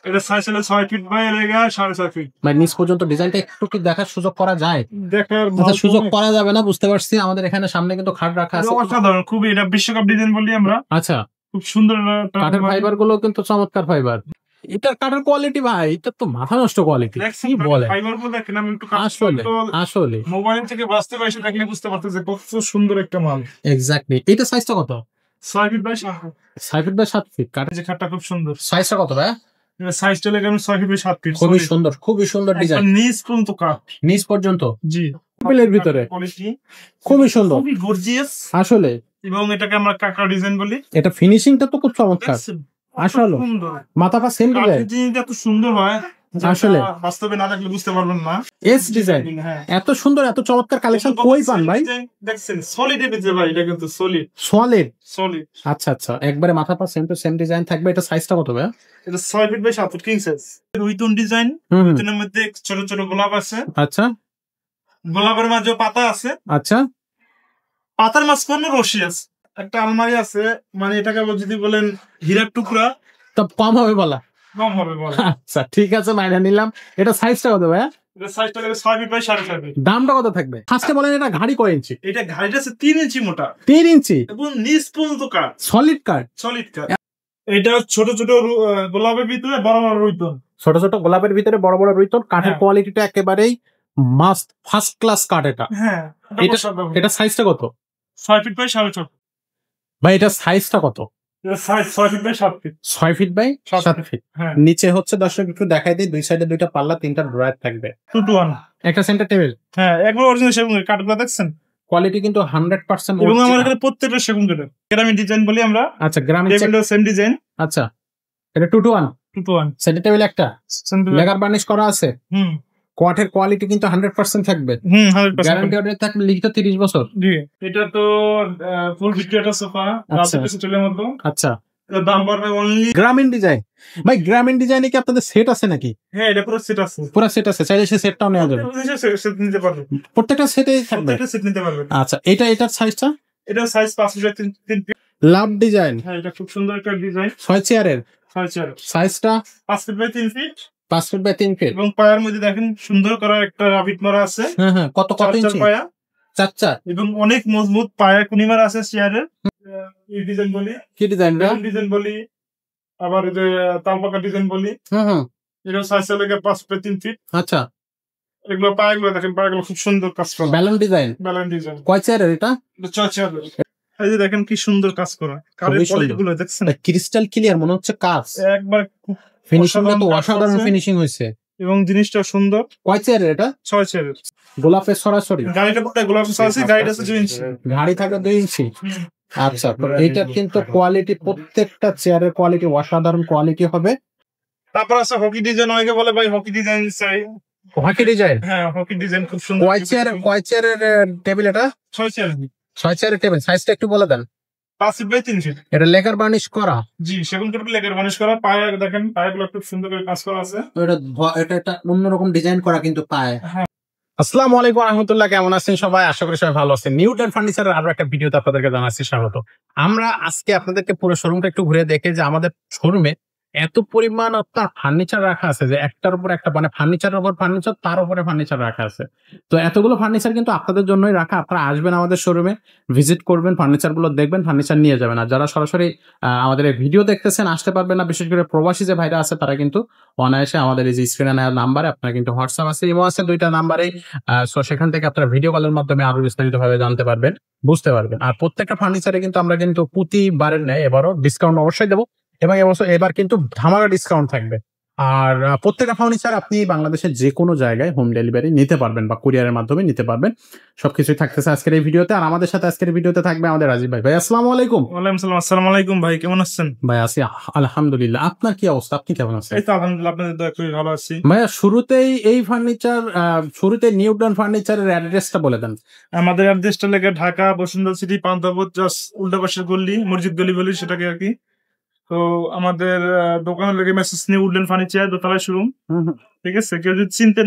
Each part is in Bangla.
এটা সাইজ হলো 6 ফিট বাই এলাকা 6.5 ফিট। মানে নিচ পর্যন্ত ডিজাইনটা একটু কি দেখার সুযোগ করা যায়? দেখার আচ্ছা, সুযোগ করা যাবে না বুঝতে পারছি। আমাদের এখানে সামনে কিন্তু খাট রাখা আছে, অসাধারণ খুবই। এটা বিশ্বকাপ ডিজাইন বলি আমরা। আচ্ছা, খুব সুন্দর কাঠের ফাইবার গুলো কিন্তু চমৎকার ফাইবার। এটার কাঠের কোয়ালিটি ভাই, এটা তো মাথা নষ্ট কোয়ালিটি। কি বলে ফাইবার গুলো দেখেন, আমি একটু আসলে মোবাইল থেকে বাস্তবে এসে দেখলে বুঝতে পারতেছে কত সুন্দর একটা মাল। এক্স্যাক্টলি। এটা সাইজটা কত? 6 feet by 7 feet. 6 feet by 7 feet কাঠের যে খাটটা খুব সুন্দর। সাইজটা কত ভাই? এটা সাইজটা লাগে 6 ফিট বাই 7 ফিট। খুবই সুন্দর, খুবই সুন্দর ডিজাইন। নিচ পর্যন্ত কাঠ, নিচ পর্যন্ত। জি, টেবিলের ভিতরে কোয়ালিটি খুবই সুন্দর, খুবই গর্জিয়াস আসলে। এবং এটাকে আমরা কাঁকড়া ডিজাইন বলি। এটা ফিনিশিংটা তো খুব চমৎকার, আসলে। মাথাটা সেম ডিজাইন, এত সুন্দর হয় আসলে বাস্তবে না দেখলে বুঝতে পারবেন না। এস ডিজাইন এত সুন্দর, এত চমৎকার কালেকশন কই পান ভাই? দেখছেন সলিড এর ভাই, এটা কিন্তু সলিড সলিড। সলিড, আচ্ছা আচ্ছা, একবারে মাথা পা সেম টু সেম ডিজাইন থাকবে। এটা সাইজটা কত ভাই? এটা 6 feet by 7 feet king size. রুইতন ডিজাইন, রুইতনের মধ্যে ছোট ছোট গোলাপ আছে। আচ্ছা, গোলাপের মাঝে পাতা আছে। আচ্ছা, পাতার মাঝখানে রশি আছে। একটা আলমারি আছে, মানে এটাকে যদি বলেন হীরার টুকরা, তো কম হবে বলা? কম হবে বলা। আচ্ছা ঠিক আছে, মাইনা নিলাম। এটা সাইজটা কত ভাই? এটা সাইজটা লাগে 6 ফিট বাই 6.5 ফিট। দামটা কত থাকবে? ফার্স্টে বলেন এটা ঘাড়ি কয় ইঞ্চি? এটা ঘাড়িটা আছে 3 ইঞ্চি মোটা। 3 ইঞ্চি এবং নিচ পর্যন্ত কাঠ, সলিড কাঠ, সলিড কাঠ। এটা ছোট ছোট গোলাপের ভিতরে বড় বড় রুইতন, ছোট ছোট গোলাপের ভিতরে বড় বড় রুইতন। কাঠের কোয়ালিটিটা একেবারেই মাস্ট, ফার্স্ট ক্লাস কাঠ এটা। হ্যাঁ। এটা সাইজটা কত? 6 ফিট বাই 6.5 ভাই এটা সাইজটা কত? এটা size 6 feet by 7 feet. 6 feet by 7 feet. হ্যাঁ। নিচে হচ্ছে দর্শক একটু দেখাই দিই, দুই সাইডে দুইটা পাল্লা, তিনটা ড্রয়ার থাকবে, 2 to 1, একটা সেন্টার টেবিল। হ্যাঁ, একবার অরিজিনাল সেগুন কাঠগুলো দেখছেন, কোয়ালিটি কিন্তু 100% এবং আমার এখানে প্রত্যেকটা সেগুন কাঠের। গ্রামীণ ডিজাইন বলি আমরা। আচ্ছা, গ্রামীণ টেবিলও সেম ডিজাইন। আচ্ছা, এটা 2 to 1, 2 to 1 সেন্টার টেবিল একটা, লেগার বার্নিশ করা আছে। কাঠের কোয়ালিটি কিন্তু 100% থাকবে। 100% গ্যারান্টি অর্ডার থাকবে লিখিত 30 বছর। জি, এটা তো ফুল ভিক্টোরিয়া সোফা, রাজকীয় স্টাইলের মতো। আচ্ছা, এর দাম পড়বে অনলি। গ্রামীণ ডিজাইন ভাই, গ্রামীণ ডিজাইনে কি আপনাদের সেট আছে নাকি? হ্যাঁ, এটা পুরো সেট আছে। পুরো সেট আছে, চাইলে সে সেটটাও নেওয়া যাবে। সেট নিতে পারবেন, প্রত্যেকটা সেটেই থাকবে, প্রত্যেকটা সেট নিতে পারবেন। আচ্ছা, এটার সাইজটা? এটা size 5 feet 3 feet. Love design. হ্যাঁ, এটা খুব সুন্দর একটা ডিজাইন। 6 চেয়ারের 6 চেয়ার, সাইজটা 5 feet by 3 feet. 5 feet by 3 feet. এবং পায়ার মধ্যে দেখেন সুন্দর করা একটা রাবিট মারা আছে। হ্যাঁ, কত ইঞ্চি পায়া? 4 এবং অনেক মজবুত পায়া কুনিমার আছে চেয়ারের। এই ডিজাইন বলি, কি ডিজাইন? ডিজাইন বলি, আবার এই যে তালপাকা ডিজাইন বলি। এটা সাইজ লাগে 5 ফিট 3 ফিট। আচ্ছা, এগুলো পায়াগুলো দেখেন, পায়াগুলো খুব সুন্দর কাজ করা। Ballon design. Ballon design. কয় চেয়ারের এটা? 6 চেয়ার। এই যে দেখেন কি সুন্দর কাজ করা, কাঠের কোয়ালিটি গুলো দেখছেন, ক্রিস্টাল ক্লিয়ার মনে হচ্ছে কাজ। একবার ফিনিশিংটা তো অসাধারণ ফিনিশিং হয়েছে এবং জিনিসটা সুন্দর। কয় চেয়ারের এটা? 6 চেয়ারের। গোলাপের সরাসরি গাড়িটা পুরো গোলাপ আছে, গাড়িটা আছে 2 ইঞ্চি, গাড়ি থাকে 2 ইঞ্চি। আচ্ছা, তো এইটার কিন্তু কোয়ালিটি, প্রত্যেকটা চেয়ারের কোয়ালিটি অসাধারণ কোয়ালিটি হবে। তারপর আছে হকি ডিজাইন, অনেকে বলে ভাই হকি ডিজাইন চাই। Hockey design? হ্যাঁ, হকি ডিজাইন খুব সুন্দর। কয় চেয়ারের টেবিল এটা? 6 চেয়ারের। 6 চেয়ারের টেবিল, সাইজটা একটু বলে দেন। 5 ফিট বাই 3 ফিট। এটা লেকার বার্নিশ করা? জি, সেগুন কাঠের লেকার বার্নিশ করা। পায়া দেখেন, পায়াগুলো খুব সুন্দর করে কাজ করা আছে। এটা অন্যরকম ডিজাইন করা কিন্তু পায়। আসসালামু আলাইকুম ওয়া রাহমাতুল্লাহ, কেমন আছেন সবাই? আশা করি সবাই ভালো আছেন। নিউটন ফার্নিচারের আরো একটা ভিডিওতে আপনাদেরকে জানাচ্ছি স্বাগত। আমরা আজকে আপনাদেরকে পুরো শোরুমটা একটু ঘুরে দেখে যে আমাদের শোরুমে এত পরিমাণ আপনার ফার্নিচার রাখা আছে যে একটার উপর একটা, মানে ফার্নিচারের উপর ফার্নিচার, তার উপরে ফার্নিচার রাখা আছে। তো এতগুলো ফার্নিচার কিন্তু আপনাদের জন্যই রাখা। আপনারা আসবেন আমাদের শোরুমে, ভিজিট করবেন, ফার্নিচার গুলো দেখবেন, ফার্নিচার নিয়ে যাবেন। আর যারা সরাসরি আমাদের এই ভিডিও দেখতেছেন, আসতে পারবেন না, বিশেষ করে প্রবাসী যে ভাইরা আছে, তারা কিন্তু অনায়াসে আমাদের এই যে স্ক্রিনে নেওয়া নাম্বারে, আপনারা কিন্তু হোয়াটসঅ্যাপ আছে, ইমো আছে, দুইটা নাম্বারেই। সো সেখান থেকে আপনারা ভিডিও কলের মাধ্যমে আরো বিস্তারিত ভাবে জানতে পারবেন, বুঝতে পারবেন। আর প্রত্যেকটা ফার্নিচারে কিন্তু আমরা কিন্তু প্রতিবারের নেয় এবারও ডিসকাউন্ট অবশ্যই দেবো, এবং এবার কিন্তু ধামাকা ডিসকাউন্ট থাকবে। আর প্রত্যেকটা ফার্নিচার আপনি বাংলাদেশের যে কোনো জায়গায় হোম ডেলিভারি নিতে পারবেন বা কুরিয়ারের মাধ্যমে নিতে পারবেন। সবকিছুই থাকতেছে আজকের এই ভিডিওতে। আর আমাদের সাথে আজকের ভিডিওতে থাকবে আমাদের রাজীব ভাই। ভাই আসসালামু আলাইকুম। ওয়ালাইকুম আসসালাম। আসসালামু আলাইকুম ভাই, কেমন আছেন? ভাই আছি আলহামদুলিল্লাহ। আপনার কি অবস্থা? আপনি কেমন আছেন? এই তো আলহামদুলিল্লাহ, আপনাদের দয়া করে ভালো আছি। ভাইয়া শুরুতেই এই ফার্নিচার, শুরুতে নিউটন ফার্নিচারের অ্যাড্রেসটা বলে দেন। আমাদের অ্যাড্রেসটা লেগে ঢাকা বসুন্ধরা সিটি, পান্তাপথ জাস্ট উল্টা পাশের গলি, মসজিদ গলি বলি সেটাকে আর কি। তো আমাদের দোকানের লেগে মেসেজ নিয়ে উডল্যান্ড ফার্নিচার, দোতলায় শোরুম। ঠিক আছে, কেউ যদি চিনতে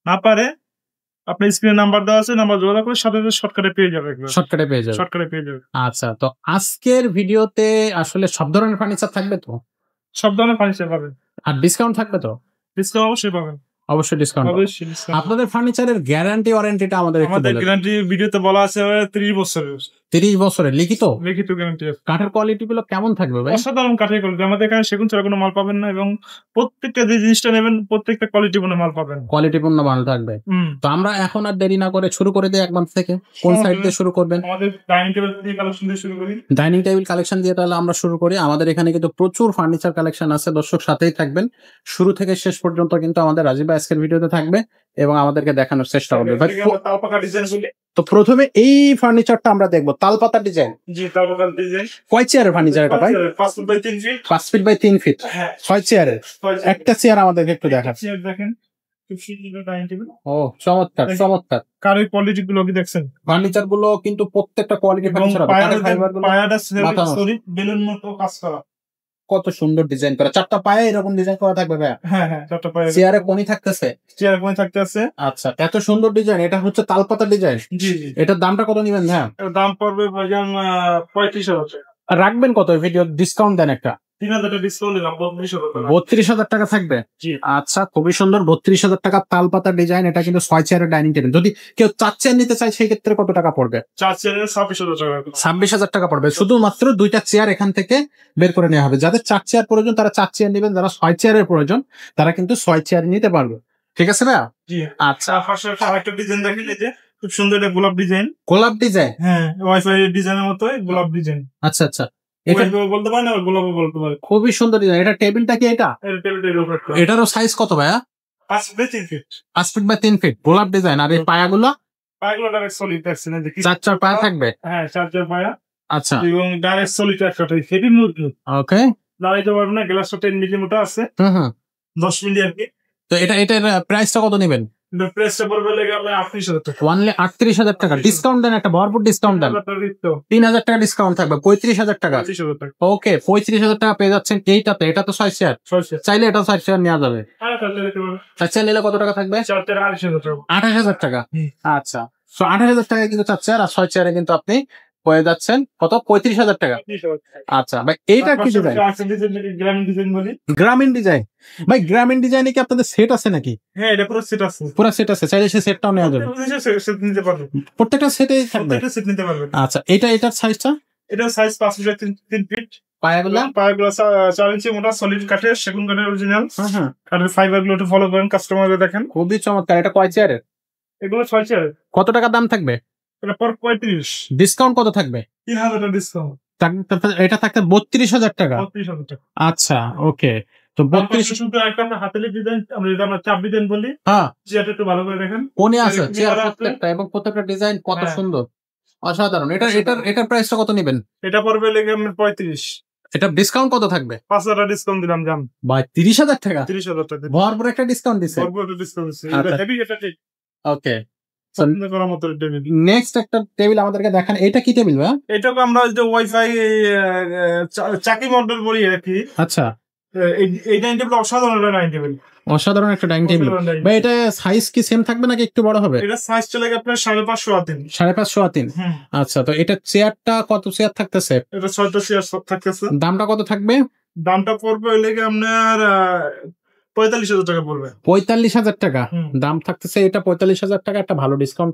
না পারে, আপনার স্ক্রিনে নাম্বার দেওয়া আছে, নাম্বার যোগাযোগ করে সাথে শর্টকাটে পেয়ে যাবে। শর্টকাটে পেয়ে যাবে। আচ্ছা, তো আজকের ভিডিওতে আসলে সব ধরনের ফার্নিচার থাকবে তো? সব ধরনের ফার্নিচার পাবেন। আর ডিসকাউন্ট থাকবে তো? ডিসকাউন্ট অবশ্যই পাবেন। অবশ্যই ডিসকাউন্ট। অবশ্যই ডিসকাউন্ট। আপনাদের ফার্নিচারের গ্যারান্টি ওয়ারেন্টিটা আমাদের একটু আমাদের বলেন। গ্যারান্টি ভিডিওতে বলা আছে 30 বছরের। 30 বছরের লিখিত লিখিত গ্যারান্টি আছে। কাঠের কোয়ালিটি গুলো কেমন থাকবে ভাই? অসাধারণ কাঠের কোয়ালিটি। আমাদের এখানে সেগুন ছাড়া কোনো মাল পাবেন না, এবং প্রত্যেকটা যে জিনিসটা নেবেন প্রত্যেকটা কোয়ালিটিপূর্ণ মাল পাবেন। কোয়ালিটিপূর্ণ মাল থাকবে। তো আমরা এখন আর দেরি না করে শুরু করে দিই একবার থেকে। কোন সাইড দিয়ে শুরু করবেন? আমাদের ডাইনিং টেবিল দিয়ে কালেকশন দিয়ে শুরু করি। ডাইনিং টেবিল কালেকশন দিয়ে তাহলে আমরা শুরু করি। আমাদের এখানে কিন্তু প্রচুর ফার্নিচার কালেকশন আছে, দর্শক সাথেই থাকবেন শুরু থেকে শেষ পর্যন্ত। কিন্তু আমাদের রাজীব ভাই আজকের ভিডিওতে থাকবে এবং আমাদেরকে দেখানোর চেষ্টা করবে ভাই। তালপাকা ডিজাইন বলি। তো প্রথমে এই ফার্নিচারটা আমরা দেখবো, তালপাতা ডিজাইন। জি, তালপাকা ডিজাইন। কয় চেয়ারের ফার্নিচার এটা ভাই? 5 foot by 3 feet. 5 feet by 3 feet. হ্যাঁ, 6 চেয়ারের। একটা চেয়ার আমাদেরকে একটু দেখান। চেয়ার দেখেন, খুব সুন্দর ডাইনিং টেবিল। ও চমৎকার চমৎকার। কারের কোয়ালিটি গুলো কি দেখছেন? ফার্নিচার গুলো কিন্তু প্রত্যেকটা কোয়ালিটি ফার্নিচার হবে। কাঠের ফাইবার গুলো পায়াটা সলিড বেলুন মতো কাজ করা। কত সুন্দর ডিজাইন করা, 4টা পায়ে এরকম ডিজাইন করা থাকবে ভাই। হ্যাঁ হ্যাঁ, 4টা পায়ে চেয়ারে কোনি থাকতেছে। চেয়ার কোণে থাকতে আছে। আচ্ছা, এত সুন্দর ডিজাইন। এটা হচ্ছে তালপাতা ডিজাইন। জি জি। এটার দামটা কত নিবেন ভাই? এর দাম পড়বে ভাইজান 35,000 টাকা। আর রাখবেন কত ভিডিও ডিসকাউন্ট দেন একটা? 3,000 টাকা ডিসকাউন্ট দিলাম, 32,000 টাকা। 32,000 টাকা থাকবে। জি। আচ্ছা, খুবই সুন্দর। 32,000 টাকা তালপাতা ডিজাইন। এটা কিন্তু 6 চেয়ারের ডাইনিং টেবিল। যদি কেউ 4 চেয়ার নিতে চায় সেই ক্ষেত্রে কত টাকা পড়বে? 4 চেয়ারে 26,000 টাকা। 26,000 টাকা পড়বে। শুধুমাত্র 2টা চেয়ার এখান থেকে বের করে নেওয়া হবে। যাদের 4 চেয়ার প্রয়োজন তারা 4 চেয়ার নেবেন, যারা 6 চেয়ারের প্রয়োজন তারা কিন্তু 6 চেয়ার নিতে পারবে। ঠিক আছে ভাইয়া? জি। আচ্ছা, পাশে আরেকটা ডিজাইন দেখেন, এই যে খুব সুন্দর একটা গোলাপ ডিজাইন। গোলাপ ডিজাইন। হ্যাঁ, ওয়াইফাই ডিজাইনের মতোই গোলাপ ডিজাইন। আচ্ছা আচ্ছা, এটা এটা বলতে পারেন, আর গোলাপও বলতে পারেন। খুবই সুন্দর ডিজাইন। এটা টেবিলটা কি এটা? এটা টেবিলের উপর একটা। এটারও সাইজ কত ভাইয়া? 5 by 3 feet. 5 feet by 3 feet গোলাপ ডিজাইন। আর এই পায়াগুলো পায়াগুলো ডাইরেক্ট সলিড দেখছেন, এই যে 4 পায়া থাকবে। হ্যাঁ, 4 পায়া। আচ্ছা, এবং ডাইরেক্ট সলিড একটাই হেভি মজবুত। ওকে। দাঁড়াইতে পারবে না, গ্লাসটা 10 মিলি মোটা আছে। হুম। 10 মিলি আর কি। তো এটার প্রাইসটা কত নেবেন? প্রেসটা পড়বে লেগে আপনার 38,000 টাকা। ওয়ানলি 38,000 টাকা। ডিসকাউন্ট দেন একটা, ভরপুর ডিসকাউন্ট দেন। 3,000 টাকা ডিসকাউন্ট থাকবে, 35,000 টাকা। 35,000 টাকা। ওকে, 35,000 টাকা পেয়ে যাচ্ছেন এইটাতে। এটা তো 6 চেয়ার, চাইলে এটা 6 চেয়ার নেওয়া যাবে। 6 চেয়ার নিলে কত টাকা থাকবে? 28,000 টাকা। আচ্ছা, 28,000 টাকায় কিন্তু 4 চেয়ার, আর 6 চেয়ারে কিন্তু আপনি পেয়ে যাচ্ছেন কত? 35,000 টাকা। আচ্ছা ভাই, এইটা কি ডিজাইন? গ্রামীণ ডিজাইন বলি। গ্রামীণ ডিজাইন। ভাই গ্রামীণ ডিজাইনে কি আপনাদের সেট আছে নাকি? হ্যাঁ, এটা পুরো সেট আছে। পুরো সেট আছে, চাইলে সে সেটটাও নেওয়া যাবে। সেট নিতে পারবে, প্রত্যেকটা সেটেই থাকবে। প্রত্যেকটা সেট নিতে পারবে। আচ্ছা, এটার সাইজটা? এটা সাইজ 5 বাই 3 ফিট। পায়াগুলো 4 ইঞ্চি মোটা সলিড কাঠের, সেগুন কাঠের অরিজিনাল। হ্যাঁ, কাঠের ফাইবার গুলো একটু ফলো করেন, কাস্টমারকে দেখেন। খুবই চমৎকার। এটা কয় চেয়ারের? এগুলো 6 চেয়ার। কত টাকা দাম থাকবে? এটা পর 35। ডিসকাউন্ট কত থাকবে? 3,000 টাকা ডিসকাউন্ট। এটা থাকতে 32,000 টাকা। 32,000 টাকা। আচ্ছা, ওকে। তো 32 শুধু একটা আমরা হাতেলি ডিজাইন, আমরা এটা আমরা চাপ ডিজাইন বলি। হ্যাঁ, চেয়ারটা একটু ভালো করে দেখেন। কোনে আছে চেয়ার প্রত্যেকটা, এবং প্রত্যেকটা ডিজাইন কত সুন্দর, অসাধারণ। এটার প্রাইসটা কত নেবেন? এটা পড়বে লেগে আপনার 35। এটা ডিসকাউন্ট কত থাকবে? 5,000 টাকা ডিসকাউন্ট দিলাম জান। ভাই 30,000 টাকা? 30,000 টাকা। ভরপুর একটা ডিসকাউন্ট দিছে। ভরপুর একটা ডিসকাউন্ট দিছে। এটা হেভি, এটা ঠিক। ওকে, পছন্দ করার মতো টেবিল। নেক্সট একটা টেবিল আমাদেরকে দেখান। এটা কি টেবিল ভাই? এটাকে আমরা যে ওয়াইফাই চাকি মডেল বলি আর কি। আচ্ছা, এই ডাইনিং টেবিল অসাধারণ একটা ডাইনিং টেবিল। অসাধারণ একটা ডাইনিং টেবিল। ভাই এটা সাইজ কি সেম থাকবে নাকি একটু বড় হবে? এটা সাইজ চলে গেছে আপনার 5.5 আর 3। 5.5 আর 3। আচ্ছা, তো এটা চেয়ারটা কত চেয়ার থাকতেছে? এটা 6টা চেয়ার সব থাকতেছে। দামটা কত থাকবে? দামটা পড়বে ওই লেগে আপনার 45,000 টাকা পড়বে। 45,000 টাকা দাম থাকতেছে। এটা 45,000 টাকা, একটা ভালো ডিসকাউন্ট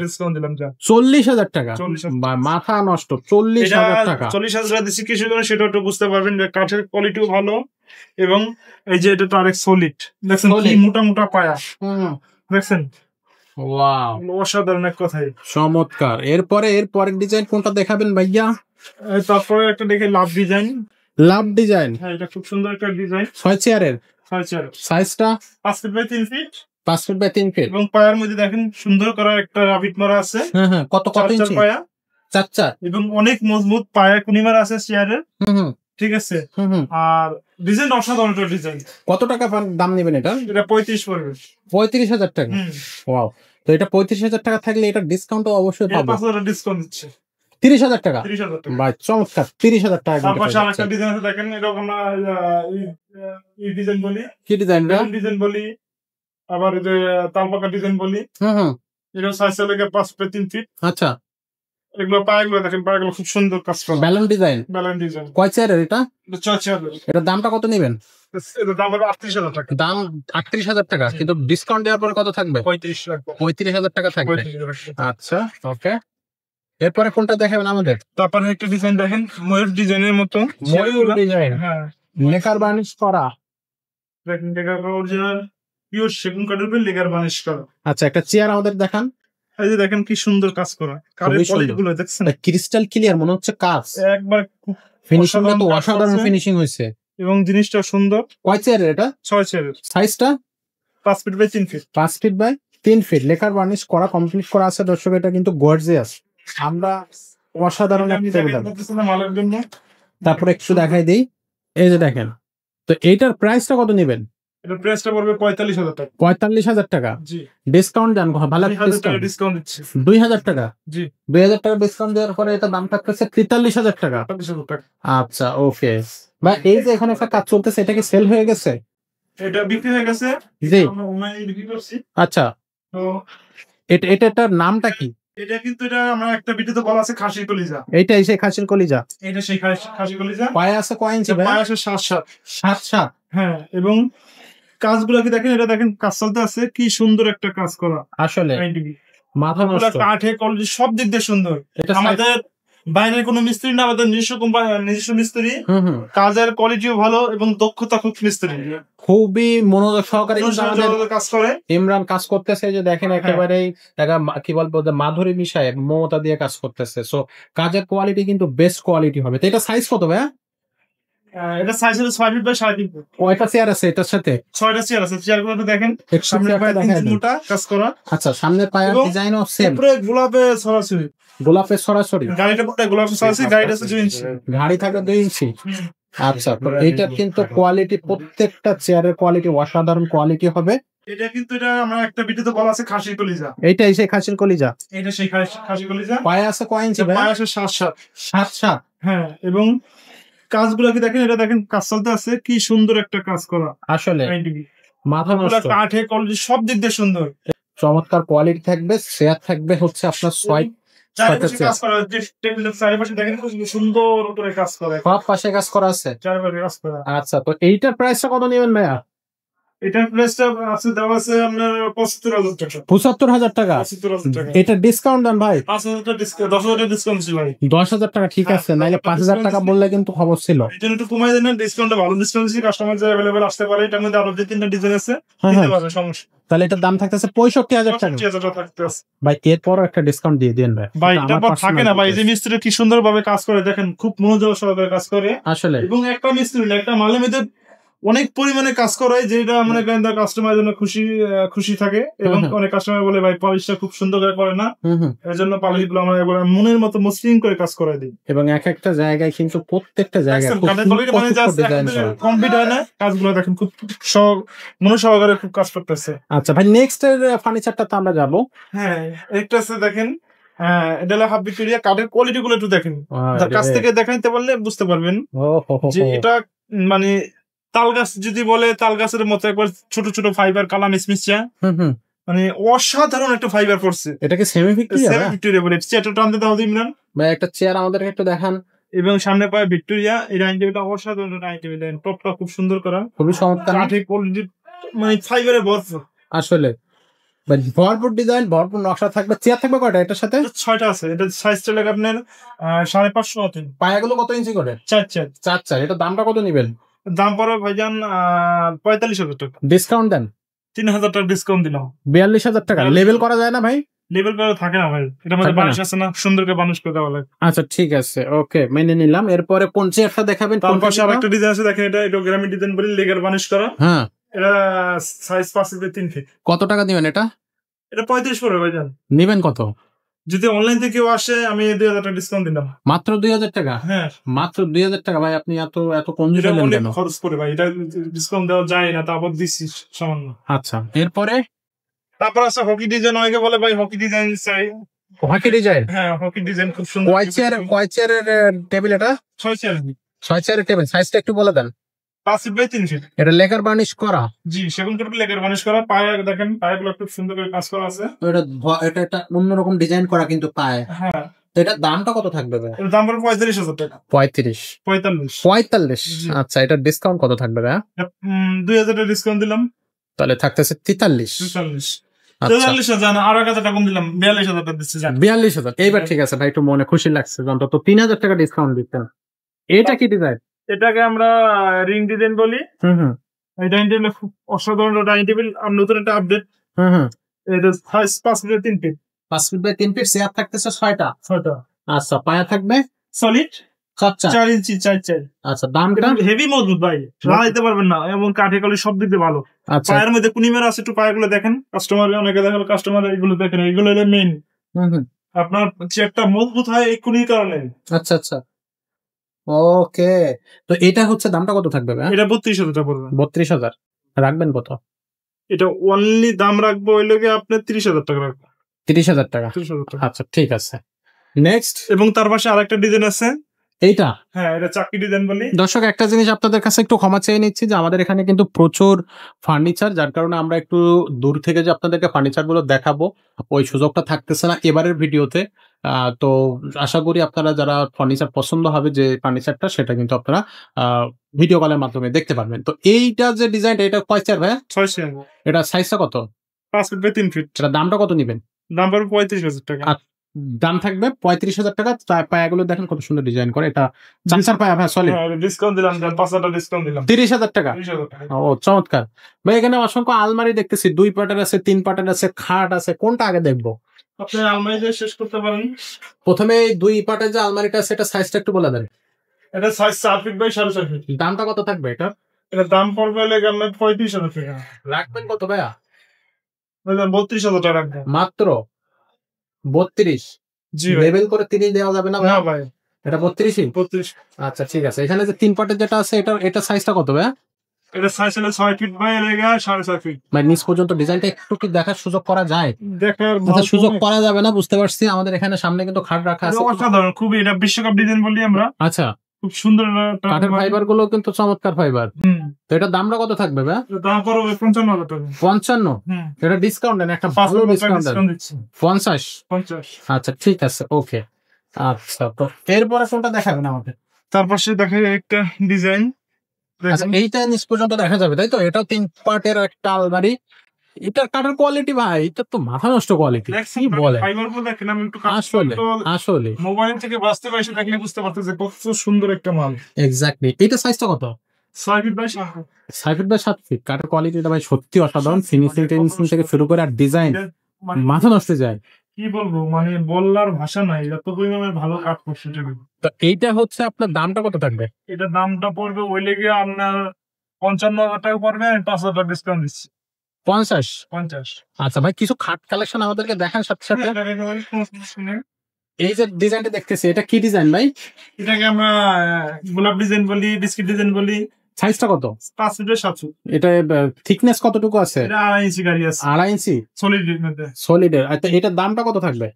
ডিসকাউন্ট দিলাম যা। 40,000 টাকা। 40,000 মাথা নষ্ট। 40,000 টাকা। 40,000 টাকা দিচ্ছি কিছু জন্য, সেটা একটু বুঝতে পারবেন যে কাঠের কোয়ালিটিও ভালো, এবং এই যে এটা তো আরেক সলিড দেখছেন, কি মোটা মোটা পায়া দেখছেন। ওয়াও, অসাধারণ এক কথাই। চমৎকার। এরপরের ডিজাইন কোনটা দেখাবেন ভাইয়া? তারপরে একটা দেখে লাভ ডিজাইন। লাভ ডিজাইন। হ্যাঁ, এটা খুব সুন্দর একটা ডিজাইন। 6 চেয়ারের। 6 চেয়ার। সাইজটা 5 feet by 3 feet. 5 feet by 3 feet. এবং পায়ার মধ্যে দেখেন সুন্দর করা একটা রাবিট মারা আছে। হ্যাঁ, কত ইঞ্চি পায়া? 4 এবং অনেক মজবুত পায়া কুনিমার আছে চেয়ারের। ঠিক আছে। আর ডিজাইন অসাধারণ একটা ডিজাইন। কত টাকা দাম নেবেন এটা? এটা 35 পড়বে। 35,000 টাকা। ওয়াও, তো এটা 35,000 টাকা থাকলে এটা ডিসকাউন্টও অবশ্যই পাবো। 5,000 ডিসকাউন্ট দিচ্ছে। 30,000 টাকা। 30,000 টাকা। ভাই চমৎকার, 30,000 টাকা। তারপর আরেকটা ডিজাইন আছে দেখেন, এটা আমরা এই ডিজাইন বলি। কি ডিজাইনটা? ডিজাইন বলি, আবার এই যে তালপাকা ডিজাইন বলি। এটা সাইজ লেগে 5 ফিট 3 ফিট। আচ্ছা, এগুলো পায়েগুলো দেখেন, পায়েগুলো খুব সুন্দর কাজ করা, ব্যালন ডিজাইন। Balance design. কয় চেয়ারের এটা? এটা 6 চেয়ার। এটার দামটা কত নেবেন? এটার দাম হবে 38,000 টাকা। দাম 38,000 টাকা, কিন্তু ডিসকাউন্ট দেওয়ার পরে কত থাকবে? 35 টাকা। 35,000 টাকা থাকবে। 35,000 টাকা। আচ্ছা, ওকে। এরপরে কোনটা দেখাবেন আমাদের? তারপরে একটা ডিজাইন দেখেন, ময়ূর ডিজাইনের মতো। ময়ূর ডিজাইন, হ্যাঁ, লেকার বার্নিশ করা। দেখেন লেকার অরিজিনাল পিওর সেগুন কাঠের উপর লেকার বানিশ করা। আচ্ছা, একটা চেয়ার আমাদের দেখান। এই যে দেখেন কি সুন্দর কাজ করা, কাঠের খুবই সুন্দর। কোয়ালিটি গুলো দেখছেন ক্রিস্টাল ক্লিয়ার মনে হচ্ছে কাজ। একবার ফিনিশিং তো কাজ অসাধারণ করছে। ফিনিশিং হয়েছে। এবং জিনিসটা সুন্দর। কয় চেয়ারের এটা? 6 চেয়ারের। সাইজটা 5 feet by 3 feet. 5 feet by 3 feet, lacquer varnish করা কমপ্লিট করা আছে দর্শক। এটা কিন্তু গর্জিয়াস, আমরা অসাধারণ একটা টেবিল। মালের জন্য তারপরে একটু দেখাই দিই, এই যে দেখেন। তো এইটার প্রাইসটা কত নেবেন? এটা প্রাইসটা পড়বে 45,000 টাকা। 45,000 টাকা। জি, ডিসকাউন্ট দেন, ভালো 2,000 টাকা ডিসকাউন্ট দিচ্ছি। 2,000 টাকা। জি, 2,000 টাকা ডিসকাউন্ট দেওয়ার পরে এটা দাম থাকতেছে 43,000 টাকা। 45,000 টাকা। আচ্ছা, ওকে। বা এই যে এখানে একটা কাজ চলতেছে, এটা কি সেল হয়ে গেছে? এটা বিক্রি হয়ে গেছে, জি। আমরা অনলাইনে বিক্রি করছি। আচ্ছা, তো এটার নামটা কি? এটা কিন্তু এটা আমরা একটা ভিডিওতে বলা আছে খাসির কলিজা। এইটাই সেই খাসির কলিজা। এটা সেই খাসির কলিজা। পায়ে আছে কয় ইঞ্চি ভাই? পায়ে আসে 7 7 হ্যাঁ, এবং কাজগুলো কি দেখেন, এটা দেখেন কাজ চলতে আছে, কি সুন্দর একটা কাজ করা। আসলে মাথা পুরো নষ্ট। কাঠে কোয়ালিটি সব দিক দিয়ে সুন্দর। এটা আমাদের বাইরের কোনো মিস্ত্রি না, আমাদের নিজস্ব কোম্পানি, নিজস্ব মিস্ত্রি। হুম। কাজের কোয়ালিটিও ভালো এবং দক্ষতা খুব মিস্ত্রি। খুবই মনোযোগ সহকারে কিন্তু আমাদের কাজ করে। ইমরান কাজ করতেছে, যে দেখেন একেবারেই কি বলবো, যে মাধুরী মিশায় মমতা দিয়ে কাজ করতেছে। সো কাজের কোয়ালিটি কিন্তু বেস্ট কোয়ালিটি হবে। তো এটা সাইজ কত ভাই? এটা সাইজ হলো 6 ফিট বাই 3.5 ফিট। কয়টা চেয়ার আছে এটার সাথে? 6টা চেয়ার আছে। চেয়ারগুলো দেখেন, একটু সামনে চেয়ারটা পায়ে 3 দেখায় দেন। মোটা কাজ করা। আচ্ছা, সামনের পায়ের এবং ডিজাইনও সেম, উপরে গোলাপে সরাসরি। গোলাপের সরাসরি। গাড়িটা পুরো গোলাপে সরাসরি, গাড়িটা আছে 2 ইঞ্চি। গাড়ি থাকে 2 ইঞ্চি। আচ্ছা, তো এইটার কিন্তু কোয়ালিটি, প্রত্যেকটা চেয়ারের কোয়ালিটি অসাধারণ কোয়ালিটি হবে। এটা কিন্তু এটা আমরা একটা ভিডিওতে বলা আছে খাসির কলিজা। এইটাই সেই খাসির কলিজা। এটা সেই খাসির কলিজা। পায়ে আছে কয় ইঞ্চি ভাই? পায়ে আসে 7 7 হ্যাঁ, এবং কাজগুলো কি দেখেন, এটা দেখেন কাজ চলতে আছে, কি সুন্দর একটা কাজ করা। আসলে মাথা পুরো নষ্ট। কাঠে কোয়ালিটি সব দিক দিয়ে সুন্দর। চমৎকার কোয়ালিটি থাকবে। চেয়ার থাকবে হচ্ছে আপনার 6 চারিপাশে কাজ করা, যে টেবিলের চারিপাশে দেখেন খুব সুন্দর করে কাজ করে। সব পাশে কাজ করা আছে। চারিপাশে কাজ করা। আচ্ছা, তো এইটার প্রাইসটা কত নেবেন ভাইয়া? এটার প্রাইসটা আছে, দেওয়া আছে আপনার 75,000 টাকা। 75,000 টাকা। 75,000 টাকা। এটা ডিসকাউন্ট দেন ভাই। 5,000 টাকা ডিসকাউন্ট, 10,000 টাকা ডিসকাউন্ট ছিল ভাই। 10,000 টাকা ঠিক আছে, নাইলে 5,000 টাকা বললে কিন্তু খবর ছিল। এই জন্য একটু কমাই দেন, ডিসকাউন্টটা ভালো ডিসকাউন্ট দিচ্ছি, কাস্টমার যে অ্যাভেলেবল আসতে পারে। এটার মধ্যে আরো 2-3টা ডিজাইন আছে, নিতে পারবে, সমস্যা। তাহলে এটার দাম থাকতেছে 65,000 টাকা। 65,000 টাকা থাকতে আছে ভাই, এরপরও একটা ডিসকাউন্ট দিয়ে দেন ভাই। ভাই। এটা আমার তারপর থাকে না personal ভাই, যে request। মিস্ত্রি কি সুন্দর ভাবে কাজ করে দেখেন, খুব মনোযোগ সহকারে কাজ করে। আসলে এবং একটা মিস্ত্রি না, একটা মালের মধ্যে অনেক পরিমাণে কাজ করায়, যেটা মনে করেন কাস্টমারের জন্য খুশি থাকে। এবং অনেক কাস্টমার বলে ভাই পলিশটা খুব সুন্দর করে করে না, এর জন্য পলিশ গুলো আমরা একবার মনের মতো মসৃণ করে কাজ করাই দিই। এবং এক একটা জায়গায় কিন্তু প্রত্যেকটা জায়গায় খুব ডিজাইন করা। কমপ্লিট হয় না, কাজগুলো দেখেন খুব মনে সহকারে খুব কাজ করতেছে। আচ্ছা ভাই, নেক্সট এর ফার্নিচারটা তো আমরা যাবো। হ্যাঁ, একটা আছে দেখেন, এটা হলো হাফ ভিক্টোরিয়া। কাঠের কোয়ালিটি গুলো একটু দেখেন, কাছ থেকে দেখাইতে পারলে বুঝতে পারবেন যে এটা মানে তাল গাছ যদি বলে, তাল গাছের মতো একবার ছোট ছোট ফাইবার কালা মিসমিসিয়া, মানে অসাধারণ একটা ফাইবার পড়ছে। এটাকে সেমি ভিক্টোরিয়া বলে। চেয়ারটা টানতে দাও ইমরান ভাই, একটা চেয়ার আমাদেরকে একটু দেখান। এবং সামনে পায় ভিক্টোরিয়া। এই ডাইনিং টেবিলটা অসাধারণ ডাইনিং টেবিল, টপটা খুব সুন্দর করা, খুবই চমৎকার, কাঠের কোয়ালিটি মানে ফাইবারে ভরপুর। আসলে ভরপুর ডিজাইন, ভরপুর নকশা থাকবে। চেয়ার থাকবে কয়টা এটার সাথে? 6টা আছে। এটা সাইজটা লাগে আপনার 5.5 মতন। পায়াগুলো কত ইঞ্চি করে? 4 এটা দামটা কত নিবেন? দাম পড়বে ভাইজান 45,000 টাকা। ডিসকাউন্ট দেন। 3,000 টাকা ডিসকাউন্ট দিলাম। 42,000 টাকা। লেভেল করা যায় না ভাই? লেভেল করা থাকে না ভাই, এটা মধ্যে বানিশ আছে না, সুন্দর করে বানিশ করে দেওয়া লাগে। আচ্ছা, ঠিক আছে, ওকে, মেনে নিলাম। এরপরে কোন চেয়ারটা দেখাবেন? তার পাশে আরেকটা ডিজাইন আছে দেখেন, এটা গ্রামীণ ডিজাইন বলি, লেগার বানিশ করা। হ্যাঁ, এটা সাইজ 5 ফিট বাই 3 ফিট। কত টাকা দিবেন এটা? এটা 35 পড়বে ভাইজান। নিবেন কত? যদি অনলাইন থেকে কেউ আসে আমি 2,000 টাকা ডিসকাউন্ট দিলাম। মাত্র 2,000 টাকা? হ্যাঁ, মাত্র 2,000 টাকা ভাই, আপনি এত কনজুস হলেন কেন? খরচ করে ভাই, এটা ডিসকাউন্ট দেওয়া যায় না, তারপর দিচ্ছি সামান্য। আচ্ছা, এরপরে তারপর আছে হকি ডিজাইন। অনেকে বলে ভাই হকি ডিজাইন চাই। Hockey design? হ্যাঁ, হকি ডিজাইন খুব সুন্দর। কয় চেয়ারের টেবিল এটা? 6 চেয়ার। 6 চেয়ারের টেবিল। সাইজটা একটু বলে দেন। 5 ফিট বাই 3 ফিট। এটা লেকার বার্নিশ করা? জি, সেগুন কাঠের লেকার বানিশ করা। পায়ে দেখেন, পায়েগুলো খুব সুন্দর করে কাজ করা আছে। এটা অন্যরকম ডিজাইন করা কিন্তু পায়ে। হ্যাঁ, তো এটার দামটা কত থাকবে ভাই? এর দাম পড়বে 35,000 টাকা। 35 45 জি। আচ্ছা, এটার ডিসকাউন্ট কত থাকবে ভাই? 2,000 টাকা ডিসকাউন্ট দিলাম। তাহলে থাকতেছে 43। 43,000 জানা আর 1,000 টাকা কম দিলাম, 42,000 টাকা দিচ্ছি জান। 42,000 এইবার ঠিক আছে ভাই, একটু মনে খুশি লাগছে, অন্তত 3,000 টাকা ডিসকাউন্ট দিতেন। এটা কি ডিজাইন? এটাকে আমরা রিং ডিজাইন বলি। হুম। এই ডাইনিং টেবিল খুব অসাধারণ ডাইনিং টেবিল, আর নতুন একটা আপডেট। হুম। এটা size 5 feet 3 feet. 5 feet by 3 feet, chair থাকতেছে 6টা। আচ্ছা, পায়া থাকবে সলিড চারটা। 4 ইঞ্চি 4 আচ্ছা, দামটা? হেভি মজবুত ভাই, লাগাইতে পারবেন না, এবং কাঠে কলি সব দিক দিয়ে ভালো। আচ্ছা। পায়ের মধ্যে কুনিমের আছে, একটু পায়েগুলো দেখেন। কাস্টমার অনেকে দেখালো, কাস্টমার এগুলো দেখেন, এগুলো হলো মেইন। আপনার চেয়ারটা মজবুত হয় এই কুনির কারণে। আচ্ছা। ওকে, তো এটা হচ্ছে দামটা কত থাকবে ভাই? এটা 32,000 টাকা পড়বে। 32,000 রাখবেন কত? এটা অনলি দাম রাখবো হইলো গিয়ে আপনার 30,000 টাকা রাখবো। 30,000 টাকা। 30,000 টাকা। আচ্ছা, ঠিক আছে। নেক্সট, এবং তার পাশে আরেকটা ডিজাইন আছে। এইটা? হ্যাঁ, এটা চাকি ডিজাইন বলি। দর্শক, একটা জিনিস আপনাদের কাছে একটু ক্ষমা চেয়ে নিচ্ছি যে আমাদের এখানে কিন্তু প্রচুর ফার্নিচার, যার কারণে আমরা একটু দূর থেকে যে আপনাদেরকে ফার্নিচার গুলো দেখাবো ওই সুযোগটা থাকতেছে না এবারের ভিডিওতে। তো আশা করি আপনারা যারা ফার্নিচার পছন্দ হবে যে ফার্নিচারটা, সেটা কিন্তু আপনারা ভিডিও কলের মাধ্যমে দেখতে পারবেন। তো এইটা যে ডিজাইনটা, এটা কয় চেয়ার ভাই? 6 চেয়ার। এটা সাইজটা কত? 5 ফিট বাই 3 ফিট। এটা দামটা কত নিবেন? দাম পড়বে 35,000 টাকা। দাম থাকবে 35,000 টাকা। পায়াগুলো দেখেন কত সুন্দর ডিজাইন করে, এটা চামচার পায়া ভাই, সলিড। ডিসকাউন্ট দিলাম, 5,000 টাকা ডিসকাউন্ট দিলাম। 30,000 টাকা। 30,000 টাকা। ও চমৎকার ভাই, এখানে অসংখ্য আলমারি দেখতেছি, 2 পাটের আছে, 3 পাটের আছে, খাট আছে, কোনটা আগে দেখবো? আপনি আলমারি দিয়ে শেষ করতে পারেন। প্রথমে 2 পাটের যে আলমারিটা আছে, এটা সাইজটা একটু বলে দেন। এটা সাইজ 4 ফিট বাই 4.5 ফিট। দামটা কত থাকবে এটা? এটা দাম পড়বে লেগে আপনার 35,000 টাকা। রাখবেন কত ভাইয়া? 32,000 টাকা রাখবেন। মাত্র 32? জি ভাই। লেভেল করে 30 দেওয়া যাবে না না ভাই? ভাই, এটা 32ই? 32। আচ্ছা, ঠিক আছে। এখানে যে 3 পাটের যেটা আছে, এটা সাইজটা কত ভাইয়া? এটা সাইজ হলো 6 ফিট বাই লেগে 4.5 ফিট। মানে নিচ পর্যন্ত ডিজাইনটা একটু কি দেখার সুযোগ করা যায়? দেখার আচ্ছা, সুযোগ করা যাবে না, বুঝতে পারছি। আমাদের এখানে সামনে কিন্তু খাট রাখা আছে। অসাধারণ, খুবই। এটা বিশ্বকাপ ডিজাইন বলি আমরা। আচ্ছা, খুব সুন্দর কাঠের ফাইবার গুলো কিন্তু চমৎকার ফাইবার। তো এটার দামটা কত থাকবে ভাই? দাম পড়বে 55,000 টাকা। 55? এটা ডিসকাউন্ট দেন, একটা ভালো ডিসকাউন্ট দেন। 50? 50। আচ্ছা, ঠিক আছে, ওকে। আচ্ছা, তো এরপরে কোনটা দেখাবেন আমাকে? তার পাশে দেখা একটা ডিজাইন। আচ্ছা, এইটা নিচ পর্যন্ত দেখা যাবে তাই তো? এটাও 3 পার্টের একটা আলমারি। এটার কাঠের কোয়ালিটি ভাই, এটা তো মাথা নষ্ট কোয়ালিটি। কি বলে? ফাইবারগুলো দেখেন, আমি একটু আসলে মোবাইল থেকে বাস্তবে এসে দেখলে বুঝতে পারতেছে কত সুন্দর একটা মাল। এক্স্যাক্টলি। এটা সাইজটা কত? 6 feet by 7 feet. 6 feet by 7 feet. কাঠের কোয়ালিটিটা ভাই সত্যি অসাধারণ, ফিনিশিং থেকে শুরু করে আর ডিজাইন মাথা নষ্ট যায়। কি বলবো, মানে বলার ভাষা নাই, এত পরিমাণে ভালো কাঠ করছে এটা। তো এইটা হচ্ছে আপনার দামটা কত থাকবে? এটা দামটা পড়বে ওই লেগে আপনার 55,000 টাকা পড়বে, আমি 5,000 টাকা ডিসকাউন্ট দিচ্ছি। 50? 50। আচ্ছা ভাই, কিছু খাট কালেকশন আমাদেরকে দেখান সাথে সাথে। এই যে ডিজাইনটা দেখতেছি, এটা কি ডিজাইন ভাই? এটাকে আমরা গোলাপ ডিজাইন বলি, বিস্কিট ডিজাইন বলি। সাইজটা কত? 5 ফিট বাই 7 ফিট। এটা থিকনেস কতটুকু আছে? এটা 2.5 ইঞ্চি গাড়ি আছে। 2.5 ইঞ্চি সলিড মধ্যে। সলিডের। আচ্ছা, এটার দামটা কত থাকবে?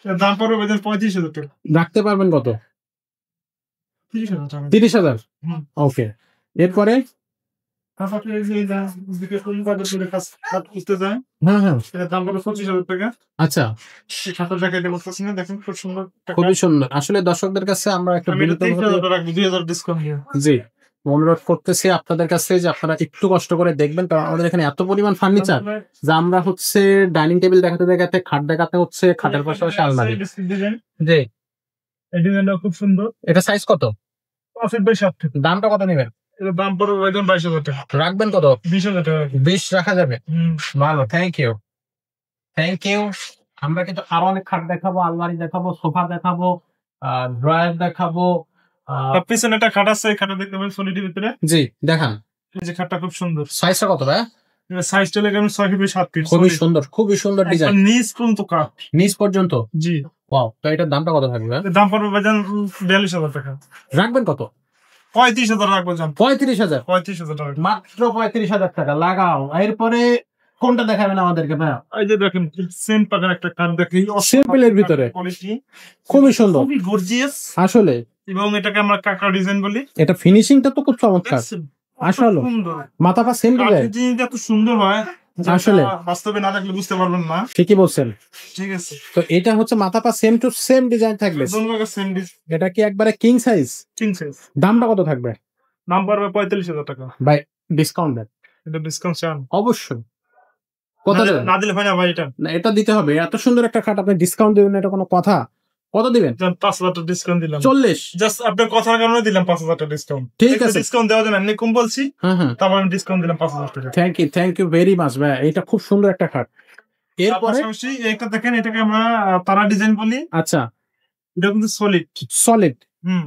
এটার দাম পড়বে 35,000 টাকা। রাখতে পারবেন কত? 30,000 টাকা। 30,000? হুম। ওকে, এরপরে? তারপরে এই যে এটা দিকে কোন কাজে করে কাজ করতে যায়, হ্যাঁ। এটার দাম পড়বে 25,000 টাকা। আচ্ছা, 7,000 টাকা এটা বলতেছি না, দেখেন খুব সুন্দর একটা খুবই কাজ। সুন্দর। আসলে দর্শকদের কাছে আমরা একটা আমি এটা 30,000 টাকা রাখবো, 2,000 ডিসকাউন্ট দিয়ে। জি, অনুরোধ করতেছি আপনাদের কাছে যে আপনারা একটু কষ্ট করে দেখবেন, কারণ আমাদের এখানে এত পরিমাণ ফার্নিচার যে আমরা হচ্ছে ডাইনিং টেবিল দেখাতে খাট দেখাতে হচ্ছে, খাটের পাশাপাশি আলমারি। জি, এই ডিজাইনটা খুব সুন্দর। এটা সাইজ কত? 5 ফিট বাই 7 ফিট। দামটা কত নেবেন? এটার দাম পড়বে 22,000 টাকা। রাখবেন কত? 20,000 টাকা। 20 রাখা যাবে? ভালো, থ্যাংক ইউ। আমরা কিন্তু আরো অনেক খাট দেখাবো, আলমারি দেখাবো, সোফা দেখাবো, ড্রয়ার দেখাবো। তার পিছনে একটা খাট আছে, এই খাটটা দেখতে পাবেন সলিডের ভিতরে। জি, দেখান। এই যে খাটটা খুব সুন্দর। সাইজটা কত ভাই? এটা সাইজটা লেগে 6 ফিট বাই 7 ফিট। খুবই সুন্দর ডিজাইন। নিচ পর্যন্ত কাঠ। নিচ পর্যন্ত? জি। ওয়াও, তো এটার দামটা কত থাকবে? এর দাম পড়বে ভাইজান 42,000 টাকা। রাখবেন কত? 35,000 রাখবো জান। 35,000? 35,000 টাকা। মাত্র 35,000 টাকা লাগাও। এরপরে কোনটা দেখাবেন আমাদেরকে ভাইয়া? এই যে দেখেন, সেম পাবেন একটা কাঠ, দেখি সিম্পলের ভিতরে কোয়ালিটি খুবই সুন্দর, খুবই গর্জিয়াস আসলে। এবং এটাকে আমরা কাঁকড়া ডিজাইন বলি। এটা ফিনিশিংটা তো খুব চমৎকার, আসলে। সুন্দর মাথা পা সেম ডিজাইন। জিনিসটা এত সুন্দর হয়, আসলে বাস্তবে না দেখলে বুঝতে পারবেন না। ঠিকই বলছেন। ঠিক আছে, তো এটা হচ্ছে মাথা পা সেম টু সেম ডিজাইন থাকবে। সেম এটা কি একবারে কিং সাইজ? King size. দামটা কত থাকবে? দাম পড়বে 45,000 টাকা। ভাই ডিসকাউন্ট দেন। এটা ডিসকাউন্ট চান? অবশ্যই। কত দেবেন? না দিলে হয় না ভাই, এটা না, এটা দিতে হবে। এত সুন্দর একটা খাট আপনি ডিসকাউন্ট দিবেন না, এটা কোনো কথা? কত দিবেন? 5,000 টাকা ডিসকাউন্ট দিলাম। 40। জাস্ট আপনার কথার কারণে দিলাম 5,000 টাকা ডিসকাউন্ট। ঠিক আছে, ডিসকাউন্ট দেওয়া যায় না, এমনি কম বলছি। হ্যাঁ, তারপর আমি ডিসকাউন্ট দিলাম 5,000 টাকা। থ্যাংক ইউ ভেরি মাচ ভাই, এটা খুব সুন্দর একটা খাট। এরপরে পাশাপাশি একটা দেখেন, এটাকে আমরা তারা ডিজাইন বলি। আচ্ছা, এটা কিন্তু সলিড। হুম,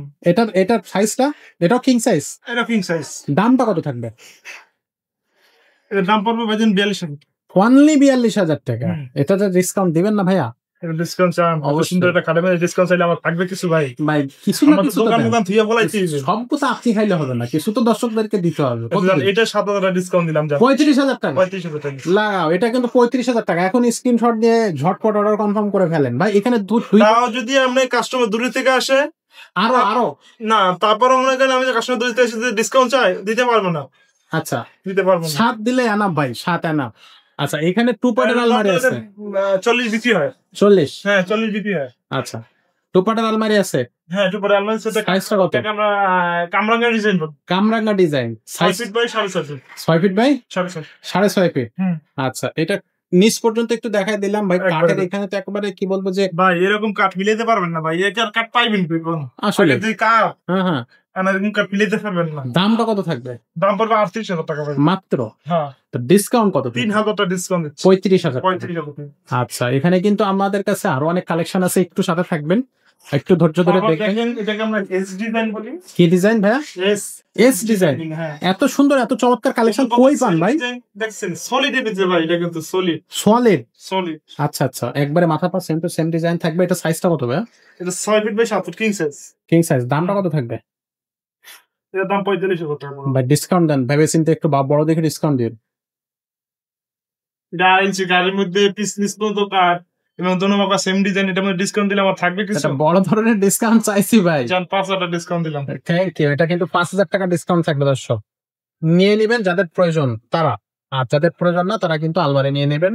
এটার সাইজটা, এটাও কিং সাইজ। এটা কিং সাইজ। দামটা কত থাকবে? এর দাম পড়বে ভাইজান 42,000। অনলি 42,000 টাকা। হুম। এটাতে ডিসকাউন্ট দিবেন না ভাইয়া? ডিসকাউন্ট চান? অবশ্যই। সুন্দর একটা খাটে মানে ডিসকাউন্ট চাইলে আমার থাকবে কিছু ভাই। ভাই কিছু না আমার তো কিছু তো দোকান দেন। দোকান থুয়ে বলাইতে হবে। সব তো আপনি খাইলে হবে না, কিছু তো দর্শকদেরকে দিতে হবে। কত দিবেন? এটা 7,000 টাকা ডিসকাউন্ট দিলাম। 35,000 টাকা। 35,000 টাকা লাগাও, এটা কিন্তু 35,000 টাকা। এখন স্ক্রিনশট দিয়ে ঝটপট অর্ডার কনফার্ম করে ফেলেন ভাই। এখানে দুই তাও যদি আপনি কাস্টমার দূরে থেকে আসে, আরো না তারপরে মনে করেন আমি কাস্টমার দূরে থেকে এসে ডিসকাউন্ট চাই, দিতে পারবো না। আচ্ছা, দিতে পারবো না। 7 দিলে এনাফ ভাই, 7 এনাফ। আচ্ছা, এখানে 2 পার্টের আলমারি আছে। 40 বিক্রি হয়। 40? হ্যাঁ 40 বিক্রি হয়। আচ্ছা, 2 পার্টের আলমারি আছে। হ্যাঁ, একটু পরে আলমারি সেটা সাইজটা কত? আমরা কামরাঙ্গা ডিজাইন বলি। কামরাঙ্গা design. 6 size feet by 6.5 feet. 6 feet by 6.5 6.5 feet. হুম। আচ্ছা, এটা নিচ পর্যন্ত একটু দেখাই দিলাম ভাই। একবারে। কাঠের এখানে তো একেবারে কি বলবো যে, ভাই এরকম কাঠ মিলাইতে পারবেন না ভাই, এটা কাঠ পাইবেন কি কোন? আসলে যদি কাঠ হ্যাঁ, এরকম কাঠ মিলাইতে পারবেন না। দামটা কত থাকবে? দাম পড়বে 38,000 টাকা ভাই। মাত্র? হ্যাঁ, তো ডিসকাউন্ট কত? 3,000 টাকা ডিসকাউন্ট দিচ্ছি। 35,000 টাকা। 35,000 টাকা। আচ্ছা, এখানে কিন্তু আমাদের কাছে আরো অনেক কালেকশন আছে, একটু সাথে থাকবেন, একটু ধৈর্য ধরে তারপর দেখবেন। দেখেন, এটাকে আমরা এস ডিজাইন বলি। কি ডিজাইন ভাইয়া? S design. হ্যাঁ, এত সুন্দর এত চমৎকার কালেকশন কই পান ভাই? দেখছেন সলিড এর ভিতরে ভাই, এটা কিন্তু সলিড। সলিড। আচ্ছা, একবারে মাথা পা সেম টু সেম ডিজাইন থাকবে। এটা সাইজটা কত ভাইয়া? এটা 6 feet by 7 feet king size. King size. দামটা কত থাকবে? এর দাম 45,000 টাকা। ভাই ডিসকাউন্ট দেন, ভেবে চিন্তে একটু বড় দেখে ডিসকাউন্ট দিন। এটা 8 ইঞ্চি গাড়ির মধ্যে পিস পর্যন্ত কাঠ এবং দোনো বাবা সেম ডিজাইন, এটা মধ্যে ডিসকাউন্ট দিলে আমার থাকবে কিছু? এটা বড় ধরনের ডিসকাউন্ট চাইছি ভাই। জান 5,000 টাকা ডিসকাউন্ট দিলাম। Thank you. এটা কিন্তু 5,000 টাকা ডিসকাউন্ট থাকবে দর্শক। নিয়ে নেবেন যাদের প্রয়োজন তারা, আর যাদের প্রয়োজন না তারা কিন্তু আলমারি নিয়ে নেবেন,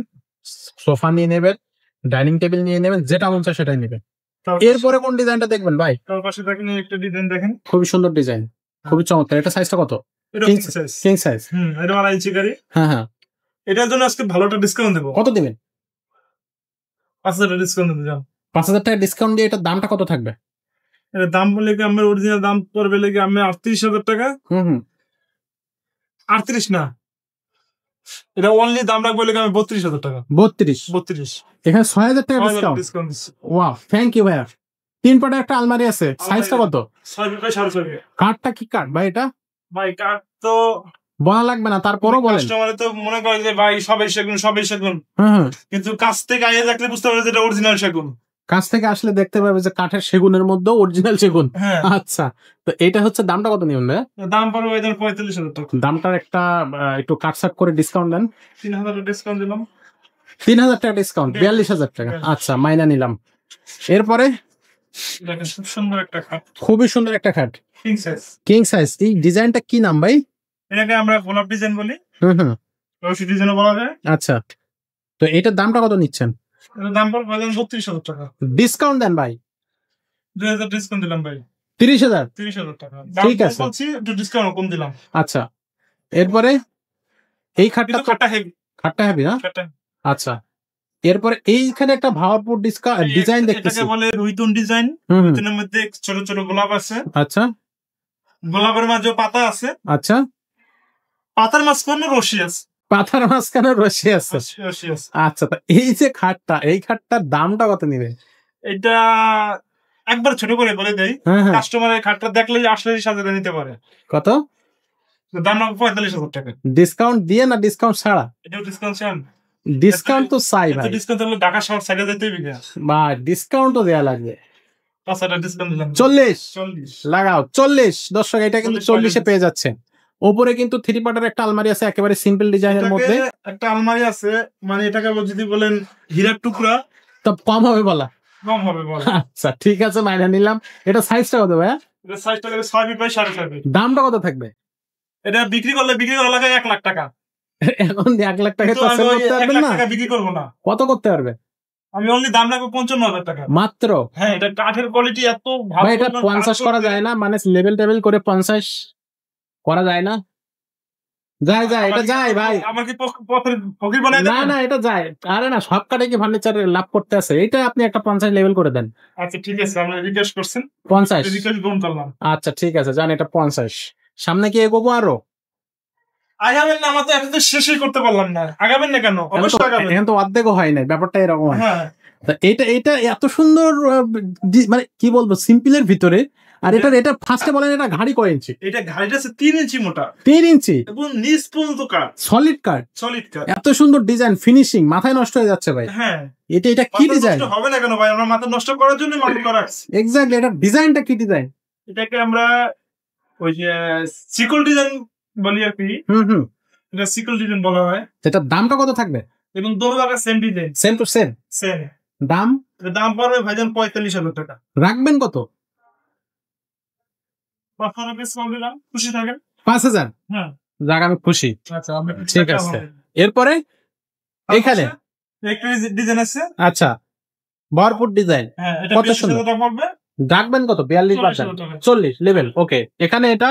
সোফা নিয়ে নেবেন, ডাইনিং টেবিল নিয়ে নেবেন, যেটা মন চায় সেটাই নেবেন। এরপরে কোন ডিজাইনটা দেখবেন ভাই? তার পাশে দেখেন একটা ডিজাইন দেখেন, খুবই সুন্দর ডিজাইন, খুবই চমৎকার। এটা সাইজটা কত? এটা king king size. King size. এটা 8 ইঞ্চি গাড়ি। হ্যাঁ। এটার জন্য আজকে ভালো একটা ডিসকাউন্ট দেবো। কত দিবেন? 5,000 টাকা ডিসকাউন্ট দেবো। জান 5,000 টাকা ডিসকাউন্ট দিয়ে এটার দামটা কত থাকবে? এটার দাম বলে কি আমার অরিজিনাল দাম পড়বে লেগে আমি 38,000 টাকা। 38 না, এটা অনলি দাম রাখবো লেগে আমি 32,000 টাকা। 32? এখানে 6,000 টাকা ডিসকাউন্ট। ডিসকাউন্ট দিচ্ছি। ওয়াও, থ্যাংক ইউ ভাইয়া। 3 পাটের একটা আলমারি আছে, সাইজটা কত? 6 ফিট বাই 6.5 ফিট। কাঠটা কি কাঠ ভাই এটা? ভাই কাঠ তো বলা লাগবে না, তারপরও বলেন। কাস্টমার তো মনে করে যে ভাই সবাই সেগুন, হ্যাঁ, কিন্তু কাছ থেকে আইয়ে দেখলে বুঝতে পারবে যে এটা অরিজিনাল সেগুন। কাছ থেকে আসলে দেখতে পাবে যে কাঠের সেগুনের মধ্যে অরিজিনাল সেগুন। হ্যাঁ, আচ্ছা, তো এটা হচ্ছে দামটা কত নিবেন ভাই? দাম পড়বে 45,000 টাকা। দামটার একটা একটু কাটসাট করে ডিসকাউন্ট দেন। 3,000 টাকা ডিসকাউন্ট দিলাম। 3,000 টাকা ডিসকাউন্ট, 42,000 টাকা। আচ্ছা, মাইনা নিলাম। এরপরে দেখেন খুব সুন্দর একটা খাট, খুবই সুন্দর একটা খাট, কিং সাইজ। King size. এই ডিজাইনটা কি নাম ভাই? এটাকে আমরা গোলাপ ডিজাইন বলি, হুম। রশি ডিজাইনও বলা যায়। আচ্ছা, তো এটার দামটা কত নিচ্ছেন? এটার দাম পড়বে 32,000 টাকা। ডিসকাউন্ট দেন ভাই। 2,000 ডিসকাউন্ট দিলাম ভাই। 30,000? 30,000 টাকা। ঠিক দাম আছে। বলছি, একটু ডিসকাউন্ট কম দিলাম। আচ্ছা, এরপরে এই খাটটা কিন্তু খাটটা হেভি। খাটটা হেভি না? খাটটা আচ্ছা, এরপরে এইখানে একটা ভাওয়ারপুর ডিজাইন দেখতেছি। এটাকে বলে রুইতুন ডিজাইন। হুম। রুইতুনের মধ্যে ছোট ছোট গোলাপ আছে। আচ্ছা, গোলাপের মাঝে পাতা আছে। আচ্ছা, পাতার মাঝখানে রশি আছে। পাতার মাঝখানে রশি আছে। রশি আছে। আচ্ছা, তো এই যে খাটটা, এই খাটটার দামটা কত নিবে? এটা একবার ছোট করে বলে দেই, হ্যাঁ। কাস্টমারের খাটটা দেখলে আসলে সাজাতে নিতে পারে। কত? দাম রাখবো 45,000 টাকা। ডিসকাউন্ট দিয়ে না ডিসকাউন্ট ছাড়া? এটাও ডিসকাউন্ট চান? ডিসকাউন্ট তো চাই ভাই। ডিসকাউন্ট তাহলে ঢাকা শহর সাইডে যেতে হবে। বা ডিসকাউন্ট তো দেয়া লাগবে। 5,000 টাকা ডিসকাউন্ট দিলাম। 40 40 লাগাও। 40 দর্শক, এটা কিন্তু 40-এ পেয়ে যাচ্ছে। ওপরে কিন্তু 3 পার্টের একটা আলমারি আছে, একেবারে সিম্পল ডিজাইনের মধ্যে। একটা আলমারি আছে, মানে এটাকে যদি বলেন হীরার টুকরা, তো কম হবে বলা? কম হবে বলা। আচ্ছা, ঠিক আছে, মাইনা নিলাম। এটা সাইজটা কত ভাইয়া? এটা সাইজটা 6 ফিট বাই 6.5 ফিট। দামটা কত থাকবে? এটা বিক্রি করা লাগে 1 লাখ টাকা। এখন 1 লাখ টাকা কিন্তু তো আমি সেল ওই করতে 1 পারবেন লাখ না। টাকা বিক্রি করবো না, কত করতে পারবে? আমি অনলি দাম রাখবো 55,000 টাকা। মাত্র? হ্যাঁ, এটা কাঠের কোয়ালিটি এত ভালো। ভাই এটা 50 করা যায় না? মানে লেভেল টেবিল করে 50 করা যায় না? যায় যায়, এটা যায় ভাই। আমার কি পথের ফকির বানাই না দেবেন? না, এটা যায়। আরে না, সব কাটে কি ফার্নিচার লাভ করতে আছে? এটা আপনি একটা 50 লেভেল করে দেন। আচ্ছা ঠিক আছে, আপনি রিকোয়েস্ট করছেন, 50? রিকোয়েস্ট গ্রহণ করলাম। আচ্ছা ঠিক আছে, জান এটা 50। সামনে কি এগোবো আরো? আগাবেন না? আমার তো এখন তো শেষই করতে পারলাম না। আগাবেন না কেন? অবশ্যই আগাবেন। এখন তো অর্ধেকও হয় নাই, ব্যাপারটা এরকম হয়। হ্যাঁ, তা এটা এটা এত সুন্দর মানে কি বলবো, সিম্পলের ভিতরে। আর এটা ফার্স্টে বলেন, এটা ঘাড়ি কয় ইঞ্চি? এটা ঘাড়িটা আছে 3 ইঞ্চি মোটা 3 ইঞ্চি এবং নিচ পর্যন্ত কাঠ, সলিড কাট। সলিড কাঠ। এত সুন্দর ডিজাইন, ফিনিশিং, মাথায় নষ্ট হয়ে যাচ্ছে ভাই। হ্যাঁ, এটা এটা কি মাথা ডিজাইন? নষ্ট হবে না কেন ভাই? আমরা মাথা নষ্ট করার জন্য মাথা করা আছে। এক্স্যাক্টলি, এটা ডিজাইনটা কি ডিজাইন? এটাকে আমরা ওই যে সিকল ডিজাইন বলি আর কি, হুম। এটা সিকল ডিজাইন বলা হয়। এটার দামটা কত থাকবে? এবং দোনোটাকে same design, same to same same দাম। দাম পড়বে ভাইজান 45,000 টাকা। রাখবেন কত? পাঁচশো ডিসকাউন্ট দিলাম, খুশি থাকেন। 5,000? হ্যাঁ, যাক, আমি খুশি। আচ্ছা আমরা ঠিক আছে। এরপরে এখানে একটা ডিজাইন আছে। আচ্ছা, ভরপুর ডিজাইন। হ্যাঁ, এটা কত 42,000 সুন্দর। টাকা পড়বে। রাখবেন কত? 42 বাদ দেন। 40,000 টাকা। 40 লেভেল, ওকে। এখানে এটা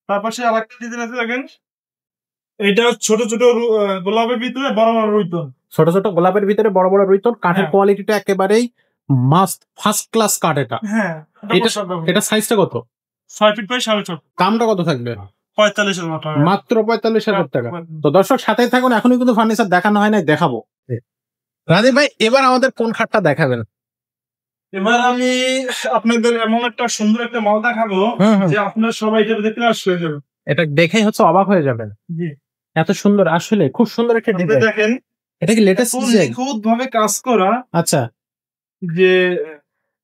তারপর সে আরেকটা ডিজাইন আছে দেখেন, এটা ছোট ছোট গোলাপের ভিতরে বড় বড় রুইতন। ছোট ছোট গোলাপের ভিতরে বড় বড় রুইতন। কাঠের হ্যাঁ। কোয়ালিটিটা একেবারেই মাস্ট, ফার্স্ট ক্লাস কাঠ এটা। হ্যাঁ, এটা সাইজটা কত? 6 ফিট বাই 6.5। দামটা কত থাকবে? 45,000 টাকা। মাত্র 45,000 টাকা। তো দর্শক সাথেই থাকুন, এখনই কিন্তু ফার্নিচার দেখানো হয় নাই, দেখাবো। রাজীব ভাই, এবার আমাদের কোন খাটটা দেখাবেন? এবার আমি আপনাদের এমন একটা সুন্দর একটা মাল দেখাবো যে আপনারা সবাই এটা দেখলে আসবে যাবে। এটা দেখেই হচ্ছে অবাক হয়ে যাবেন, জি, এত সুন্দর, আসলে খুব সুন্দর একটা আপনি ডিজাইন। দেখেন এটা কি লেটেস্ট ডিজাইন? নিখুঁত ভাবে কাজ করা, আচ্ছা, যে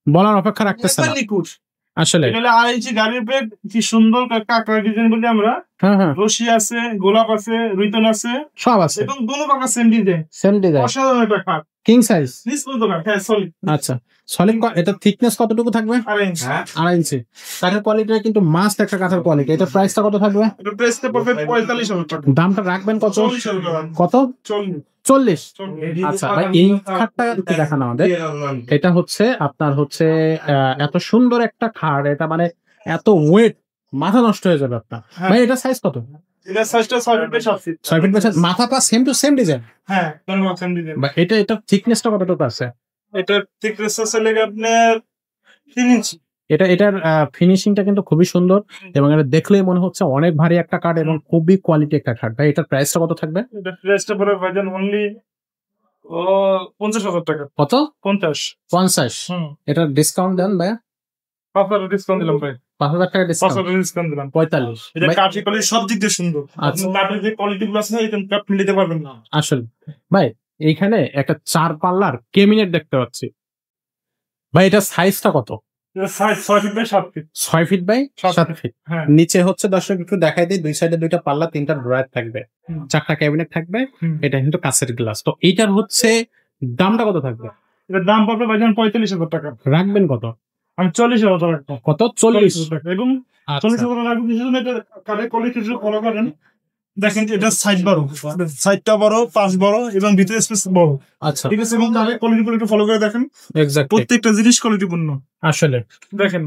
বলার অপেক্ষা রাখতেছে না নিখুঁত। আসলে। এটা হলো 2.5 ইঞ্চি গাড়ির বেড, কি সুন্দর কাঁকড়া ডিজাইন বলি আমরা। হ্যাঁ, রশি আছে, গোলাপ আছে, রুইতন আছে, সব আছে, এবং দোনো পাকা সেম ডিজাইন। সেম ডিজাইন, অসাধারণ একটা খাট, কিং সাইজ। নিচ পর্যন্ত কাঠ। হ্যাঁ, সলিড। আচ্ছা, সলিড। এটা থিকনেস কতটুকু থাকবে? 2.5 ইঞ্চি। 2.5 ইঞ্চি। কাঠের কোয়ালিটিটা কিন্তু মাস্ট একটা কাঠের কোয়ালিটি। এটা প্রাইসটা কত থাকবে? এটা প্রাইসটা পড়বে 45,000 টাকা। দামটা রাখবেন কত? 40,000 টাকা। কত? 40। 40? আচ্ছা ভাই, এই খাটটা একটু দেখান আমাদের। এটা হচ্ছে আপনার হচ্ছে এত সুন্দর একটা খাট, এটা মানে এত ওয়েট, মাথা নষ্ট হয়ে যাবে আপনার। হ্যাঁ। ভাই এটা সাইজ কত? এটা সাইজটা 6 feet by 7 feet. 6 feet by 7, মাথা পা সেম টু সেম ডিজাইন। হ্যাঁ, দোনো সেম ডিজাইন। বা এটা থিকনেসটা কতটুকু আছে? এটা থিকনেস আছে লাগে আপনার 3 ইঞ্চি। এটার ফিনিশিংটা কিন্তু খুবই সুন্দর, এবং এটা দেখলেই মনে হচ্ছে অনেক ভারী একটা কাঠ এবং খুবই কোয়ালিটি একটা কাঠ। ভাই এটার প্রাইসটা কত থাকবে? এটা প্রাইসটা পড়বে ভাইজান অনলি 50,000 টাকা। কত? 50। 50? এটা ডিসকাউন্ট দেন ভাই। 5,000 ডিসকাউন্ট দিলাম ভাই। 5,000 টাকা ডিসকাউন্ট। 5,000 ডিসকাউন্ট দিলাম। 45? এটা ভাই, কাঠের কোয়ালিটি সব দিক দিয়ে সুন্দর। আচ্ছা। আপনি কাঠের যে কোয়ালিটি গুলো আছে না, এটা আপনি নিতে পারবেন না। আসলে ভাই, এইখানে একটা 4 পাল্লার কেবিনেট দেখতে পাচ্ছি। ভাই এটা সাইজটা কত? এটা size 6 feet by 7 feet. 6 feet by 7 feet. হ্যাঁ। নিচে হচ্ছে দর্শক একটু দেখাই দিই, দুই সাইডে দুইটা পাল্লা, 3টা ড্রয়ার থাকবে, 4টা ক্যাবিনেট থাকবে। এটা কিন্তু কাঁচের গ্লাস। তো এইটার হচ্ছে দামটা কত থাকবে? এটার দাম পড়বে ভাইজান 45,000 টাকা। রাখবেন কত? আমি 40,000 টাকা রাখবো। কত? 40? টাকা। এবং আচ্ছা। 40,000 টাকা রাখবো কিছু না, এটা কাঠের কোয়ালিটি ফলো করেন। দেখেন এটা সাইড বড়, সাইডটা বড়, পাশ বড়, এবং ভিতরে স্পেস বড়। আচ্ছা, ঠিক আছে, এবং কাঠের কোয়ালিটি গুলো একটু ফলো করে দেখেন। এক্স্যাক্টলি, প্রত্যেকটা জিনিস কোয়ালিটিপূর্ণ। আসলে দেখেন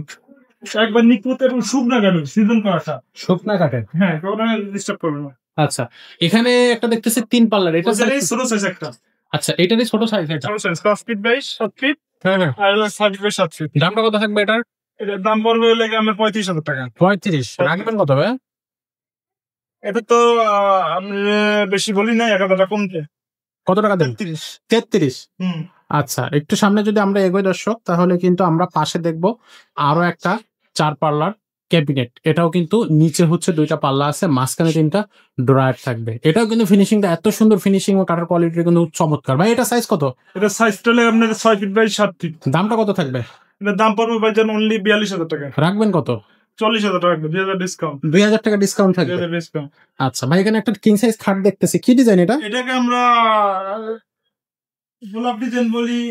একবার নিখুঁত এবং শুকনা কাঠের সিজন করাটা। শুকনা কাঠের। হ্যাঁ, কোনো ডিস্টার্ব করবে না। আচ্ছা, এখানে একটা দেখতেছি 3 পাল্লার। এটা এটাই ছোট সাইজ একটা। আচ্ছা, এটারই ছোট সাইজ। এটা ছোট সাইজ 5 ফিট বাই 7 ফিট। হ্যাঁ, আর 6 ফিট বাই 7 ফিট। দামটা কত থাকবে এটার? এটার দাম পড়বে লাগে আমার 35,000 টাকা। 35? রাখবেন কত ভাই? এটা তো আমি বেশি বলি না, 1,000 টাকা কমতে। কত টাকা দেন? 33। 33? আচ্ছা, একটু সামনে যদি আমরা এগোই দর্শক, তাহলে কিন্তু আমরা পাশে দেখবো আরো একটা 4 পাল্লার ক্যাবিনেট। এটাও কিন্তু নিচে হচ্ছে 2টা পাল্লা আছে, মাঝখানে 3টা ড্রয়ার থাকবে। এটাও কিন্তু ফিনিশিংটা এত সুন্দর, ফিনিশিং ও কাঠের কোয়ালিটি কিন্তু চমৎকার। ভাই এটা সাইজ কত? এটা সাইজটা লাগে আপনার 6 ফিট বাই 7 ফিট। দামটা কত থাকবে? এটার দাম পড়বে ভাইজান অনলি 42,000 টাকা। রাখবেন কত? 40,000 টাকা, 2,000 ডিসকাউন্ট। 2,000 টাকা ডিসকাউন্ট থাকবে। 2,000 ডিসকাউন্ট। আচ্ছা ভাই, এখানে একটা কিং সাইজ খাট দেখতেছি, কি ডিজাইন এটা? এটাকে আমরা গোলাপ ডিজাইন বলি,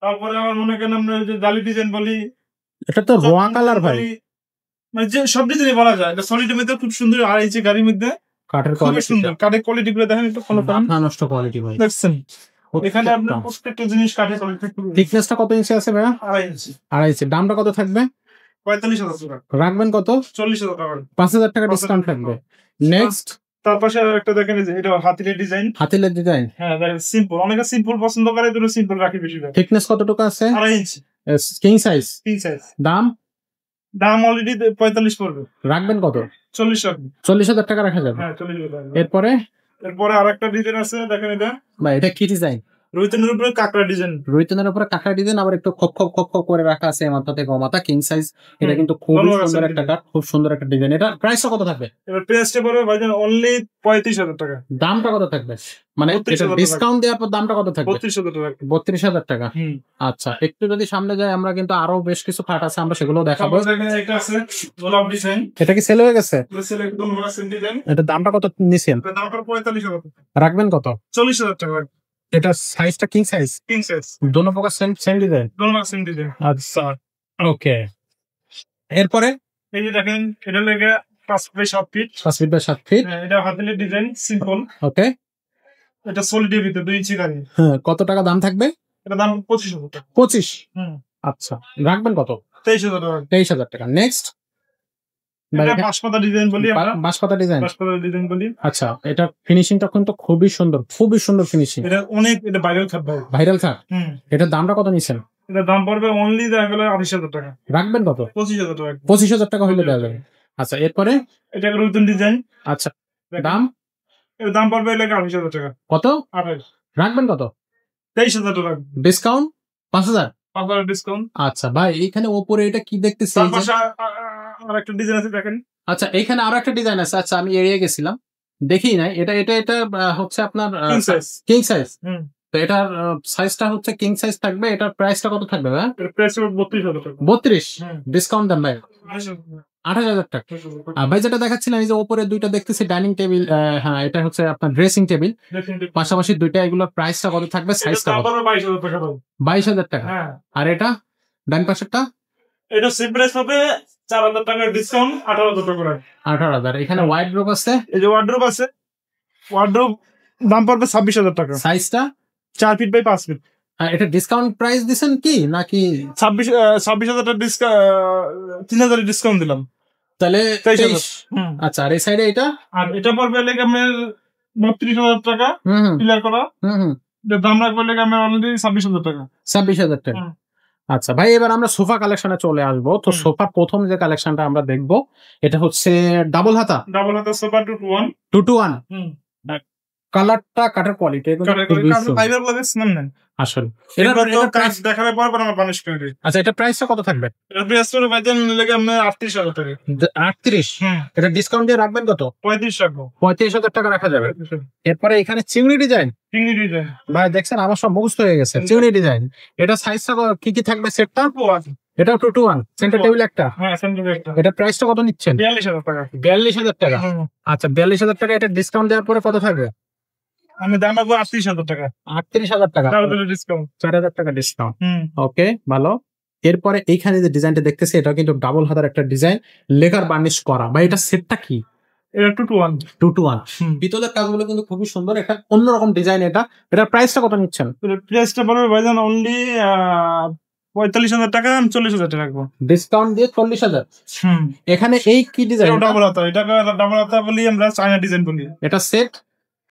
তারপরে আমার মনে করেন আমরা যে জালি ডিজাইন বলি। এটা তো রোয়া কালার ভাই। মানে যে সব ডিজাইনই বলা যায়, এটা সলিডের মধ্যে খুব সুন্দর, 2.5 ইঞ্চি গাড়ির মধ্যে কাঠের খুবই সুন্দর। কাঠের কোয়ালিটি গুলো দেখেন একটু, ফলো করেন, নষ্ট কোয়ালিটি ভাই দেখছেন এখানে আপনার প্রত্যেকটা জিনিস কাঠের কোয়ালিটি। থিকনেসটা কত ইঞ্চি আছে ভাইয়া? 2.5 ইঞ্চি। 2.5 ইঞ্চি। দামটা কত থাকবে? 45,000 টাকা। রাখবেন কত? 40,000 টাকা। 5,000 টাকা ডিসকাউন্ট থাকবে। নেক্সট তার পাশে একটা দেখেন, যে এটা হাতিলের ডিজাইন। হাতিলের ডিজাইন, হ্যাঁ সিম্পল, অনেকে সিম্পল পছন্দ করে, দুটো সিম্পল রাখি বেশি। থিকনেস কতটুকু আছে? 2.5 inch. King size. King size. দাম অলরেডি 45 পড়বে। রাখবেন কত? 40 টাকা। 40,000 টাকা রাখা যাবে। হ্যাঁ 40,000 টাকা। এরপরে আরেকটা ডিজাইন আছে, দেখেন এটা ভাই, এটা কি ডিজাইন? রুইতনের উপরে কাঁকড়া ডিজাইন। রুইতনের উপরে কাঁকড়া ডিজাইন, আবার একটু খপ খপ করে রাখা আছে মাথা থেকে মাথা, কিং সাইজ। এটা কিন্তু খুবই সুন্দর একটা কাট, খুব সুন্দর একটা ডিজাইন। এটা প্রাইসটা কত থাকবে? এবার প্রাইসটা পড়বে ভাইজান অনলি 35,000 টাকা। দামটা কত থাকবে? মানে এটা ডিসকাউন্ট দেওয়ার পর দামটা কত থাকবে? 32,000 টাকা। 32,000 টাকা। আচ্ছা, একটু যদি সামনে যাই, আমরা কিন্তু আরো বেশ কিছু খাট আছে, আমরা সেগুলো দেখাবো। এটা আছে গোলাপ ডিজাইন। এটা কি সেল হয়ে গেছে? সেল একদম গোলাপ ডিজাইন। এটা দামটা কত নিছেন? এটা দাম 45,000 টাকা। রাখবেন কত? 40,000 টাকা। এটা সাইজটা কিং সাইজ। King size. দোনো প্রকার সেম ডিজাইন। Same design. আচ্ছা, ওকে। এরপরে এই যে দেখেন, এটা লাগে 5 by 7 feet. 5 feet by 7 feet. এটা হাতিলের ডিজাইন, সিম্পল। ওকে। এটা সলিডের ভিতরে 2 ইঞ্চি গাড়ি। হ্যাঁ, কত টাকা দাম থাকবে? এটা দাম 25,000 টাকা। 25। আচ্ছা, রাখবেন কত? 23,000 টাকা। 23,000 টাকা। নেক্সট, এটা বাঁশপাতা ডিজাইন বলি আমরা। বাঁশপাতা ডিজাইন। বাঁশপাতা ডিজাইন বলি। আচ্ছা, এটা ফিনিশিংটা কিন্তু খুবই সুন্দর ফিনিশিং। এটা অনেক, এটা ভাইরাল খাট ভাই। ভাইরাল খাট। এটার দামটা কত নিছেন? এটা দাম পড়বে অনলি দেখা গেল 28,000 টাকা। রাখবেন কত? 25,000 টাকা। 25,000 টাকা হইলে দেওয়া যাবে। আচ্ছা, এরপরে এটা রুইতন ডিজাইন। আচ্ছা, দাম? এর দাম পড়বে 28,000 টাকা। কত? 28। রাখবেন কত? 23,000 টাকা। ডিসকাউন্ট 5,000। 5,000 ডিসকাউন্ট। আচ্ছা ভাই, এখানে উপরে এটা কি দেখতেছি? তার পাশে আরেকটা ডিজাইন আছে, দেখেন। আচ্ছা, এখানে আরো একটা ডিজাইন আছে। আচ্ছা, আমি এড়িয়ে গেছিলাম, দেখি নাই। এটা হচ্ছে আপনার কিং সাইজ। তো এটার সাইজটা হচ্ছে কিং সাইজ থাকবে। এটার প্রাইসটা কত থাকবে ভাই? এর প্রাইস হবে 32,000 টাকা। 32। ডিসকাউন্ট দেন ভাই। 28,000 টাকা। আর ভাই, যেটা দেখাচ্ছিলাম, এই যে উপরে দুইটা দেখতেছি ডাইনিং টেবিল, হ্যাঁ এটা হচ্ছে আপনার ড্রেসিং টেবিল, পাশাপাশি দুইটা, এগুলোর প্রাইসটা কত থাকবে? সাইজটা কত? 22,000 টাকা। 22,000 টাকা। আর এটা ডান পাশেরটা? এটা সেম প্রাইস হবে, 4,000 টাকা ডিসকাউন্ট, 18,000 টাকা। 18,000। এখানে ওয়ার্ডরোব আছে। এই যে ওয়ার্ডরোব আছে, ওয়ার্ডরোব দাম পড়বে 26,000 টাকা। সাইজটা 4 ফিট বাই 5 ফিট। এটা ডিসকাউন্ট প্রাইস দিছেন কি নাকি? 26,000 টাকা ডিসকাউন্ট, 3,000 ডিসকাউন্ট দিলাম, তাহলে 23,000। আচ্ছা, আর এই সাইডে এটা? আর এটা পড়বে লেগে আপনার 32,000 টাকা ক্লিয়ার করা। এটার দাম রাখবে লেগে আমি অলরেডি 26,000 টাকা। 26,000 টাকা। আচ্ছা ভাই, এবার আমরা সোফা কালেকশনে চলে আসবো। তো সোফার প্রথম যে কালেকশনটা আমরা দেখবো, এটা হচ্ছে ডাবল হাতা সোফা 2-to-1। 2-to-1। কালারটা, কাঠের কোয়ালিটি আসলে দেখাবে পর আমার বানিশ করে দিই। আচ্ছা, এটা প্রাইসটা কত থাকবে? এটা প্রাইস করে ভাইজান লেগে আপনার 38,000 টাকা। 38। এটা ডিসকাউন্ট দিয়ে রাখবেন কত? 35 রাখবো। 35,000 টাকা রাখা যাবে। এরপরে এখানে চিংড়ি ডিজাইন। ভাই দেখছেন, আমার সব মুখস্থ হয়ে গেছে। চিংড়ি ডিজাইন, এটা সাইজটা কি কি থাকবে? সেটটা এটা 2-to-1, সেন্টার টেবিল একটা। এটা প্রাইসটা কত নিচ্ছেন? 42,000 টাকা। 42,000 টাকা। আচ্ছা, 42,000 টাকা। এটা ডিসকাউন্ট দেওয়ার পরে কত থাকবে? আমি দাম রাখবো 38,000 টাকা। 38,000 টাকা। 4,000 টাকা ডিসকাউন্ট। ওকে, ভালো। এরপরে এইখানে যে ডিজাইনটা দেখতেছি, এটা কিন্তু ডাবল হাতার একটা ডিজাইন, লেকার বার্নিশ করা। ভাই, এটা সেটটা কি? এটা 2-to-1। 2-to-1। ভিতরের কাজগুলো কিন্তু খুবই সুন্দর, একটা অন্যরকম ডিজাইন। এটার প্রাইসটা কত নিচ্ছেন? প্রাইসটা পড়বে ভাইজান অনলি 45,000 টাকা। আমি 40,000 টাকা রাখবো। ডিসকাউন্ট দিয়ে 40,000। এখানে এই কি ডিজাইন? ডাবল হাতা। এটা ডাবল হাতা বলি আমরা, চায়না ডিজাইন বলি। এটা সেট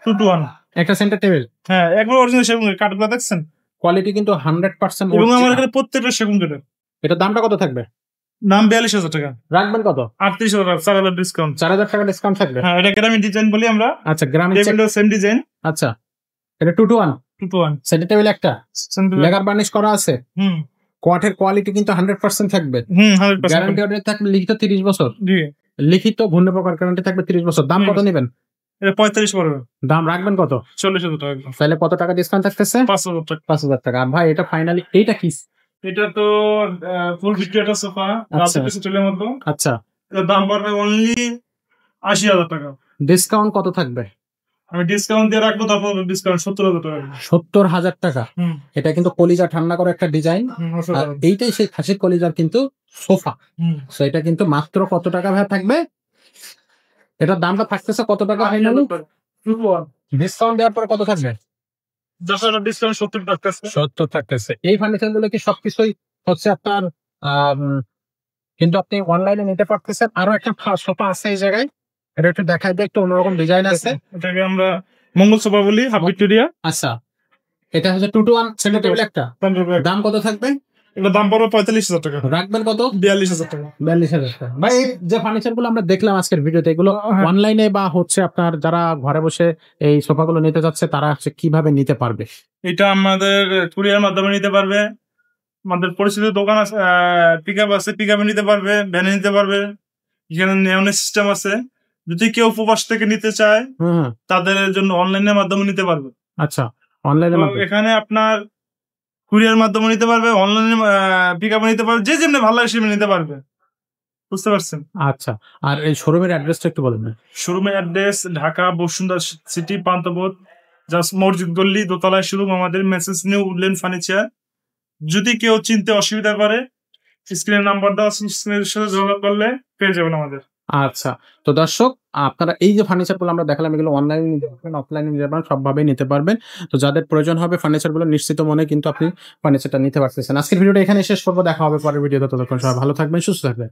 2-to-1, একটা সেন্টার টেবিল। হ্যাঁ, একবার অরিজিনাল সেগুন কাঠগুলো দেখছেন, কোয়ালিটি কিন্তু 100%। এবং আমার এখানে প্রত্যেকটা সেগুন কাঠের। এটা দামটা কত থাকবে? দাম 42,000 টাকা। রাখবেন কত? 38,000 টাকা। 4,000 ডিসকাউন্ট। 4,000 টাকা ডিসকাউন্ট থাকবে। হ্যাঁ, এটা গ্রামীণ ডিজাইন বলি আমরা। আচ্ছা, গ্রামীণ সেম ডিজাইন। আচ্ছা, এটা 2-to-1। সেন্টার টেবিল একটা, লেকার বার্নিশ করা আছে। কাঠের কোয়ালিটি কিন্তু 100% থাকবে। 100% গ্যারান্টি অর্ডার থাকবে, লিখিত 30 বছর। জি, লিখিত ঘূর্ণি প্রকার গ্যারান্টি থাকবে 30 বছর। দাম কত নেবেন? এটা 45 পড়বে। দাম রাখবেন কত? 40,000 টাকা। তাহলে কত টাকা ডিসকাউন্ট থাকতেছে? 5,000 টাকা। 5,000 টাকা। আর ভাই, এটা ফাইনালি এইটা কি? এটা তো ফুল ভিক্টোরিয়া সোফা, রাজকীয় স্টাইলের মতো। আচ্ছা, এর দাম পড়বে অনলি 80,000 টাকা। ডিসকাউন্ট কত থাকবে? আমি ডিসকাউন্ট দিয়ে রাখবো, তারপর ডিসকাউন্ট 70,000 টাকা। 70,000 টাকা। হুম, এটা কিন্তু কলিজা ঠান্ডা করে একটা ডিজাইন। হুম, আর অসাধারণ। এইটাই সেই খাসির কলিজার কিন্তু সোফা। হুম। সো এটা কিন্তু মাত্র কত টাকা ভাই থাকবে? এটার দামটা থাকতেছে কত টাকা ফাইনালি? ডিসকাউন্ট দেওয়ার পরে কত থাকবে? 10,000 ডিসকাউন্ট 70 থাকতেছে। 70 থাকতেছে। এই ফার্নিচার গুলো কি সবকিছুই হচ্ছে আপনার আম, কিন্তু আপনি অনলাইনে নিতে পারতেছেন। আরো একটা সোফা আছে এই জায়গায়, এটা একটু দেখাই দিয়ে, একটু অন্যরকম ডিজাইন আছে। এটাকে আমরা মঙ্গল সোফা বলি, হাফ ভিক্টোরিয়া। আচ্ছা, এটা হচ্ছে 2 to 1 সেন্টার টেবিল একটা। দাম কত থাকবে? এগুলোর দাম পড়বে 45,000 টাকা। রাখবেন কত? 42,000 টাকা। 42,000 টাকা। ভাই এই যে ফার্নিচার গুলো আমরা দেখলাম আজকের ভিডিওতে, এগুলো হ্যাঁ। অনলাইনে বা হচ্ছে আপনার যারা ঘরে বসে এই সোফা গুলো নিতে যাচ্ছে তারা হচ্ছে কিভাবে নিতে পারবে? এটা আমাদের কুরিয়ার মাধ্যমে নিতে পারবে। আমাদের পরিচিত দোকান আছে, পিক আপ আছে, পিক আপে নিতে পারবে, ভ্যানে নিতে পারবে। এখানে নেওনের সিস্টেম আছে। যদি কেউ প্রবাস থেকে নিতে চায় হুম, তাদের জন্য অনলাইনের মাধ্যমে নিতে পারবে। আচ্ছা, অনলাইনে তো এখানে আপনার কুরিয়ার মাধ্যমে নিতে পারবে, অনলাইনে পিক আপে নিতে পারবে, যে যেমনি ভালো লাগে সেমনি নিতে পারবে। বুঝতে পারছেন? আচ্ছা। আর এই শোরুমের অ্যাড্রেসটা একটু বলেন না। শোরুমের address Dhaka Bashundhara city Panthapath, just মসজিদ গল্লি, দোতলায় শোরুম আমাদের, মেসেজ নিউ উডল্যান্ড ফার্নিচার। যদি কেউ চিনতে অসুবিধা করে স্ক্রিনের নাম্বার দেওয়া আছে, স্ক্রিনের সাথে যোগাযোগ করলে পেয়ে যাবেন আমাদের। আচ্ছা, তো দর্শক আপনারা এই যে ফার্নিচার গুলো আমরা দেখালাম, এগুলো অনলাইনে নিতে পারবেন, অফলাইনে নিতে পারবেন, সবভাবেই নিতে পারবেন। তো যাদের প্রয়োজন হবে ফার্নিচার গুলো নিশ্চিত মনে কিন্তু আপনি ফার্নিচারটা নিতে পারতেছেন। আজকের ভিডিওটা এখানে শেষ করবো, দেখা হবে পরের ভিডিওতে। ততক্ষণ সবাই ভালো থাকবেন, সুস্থ থাকবেন।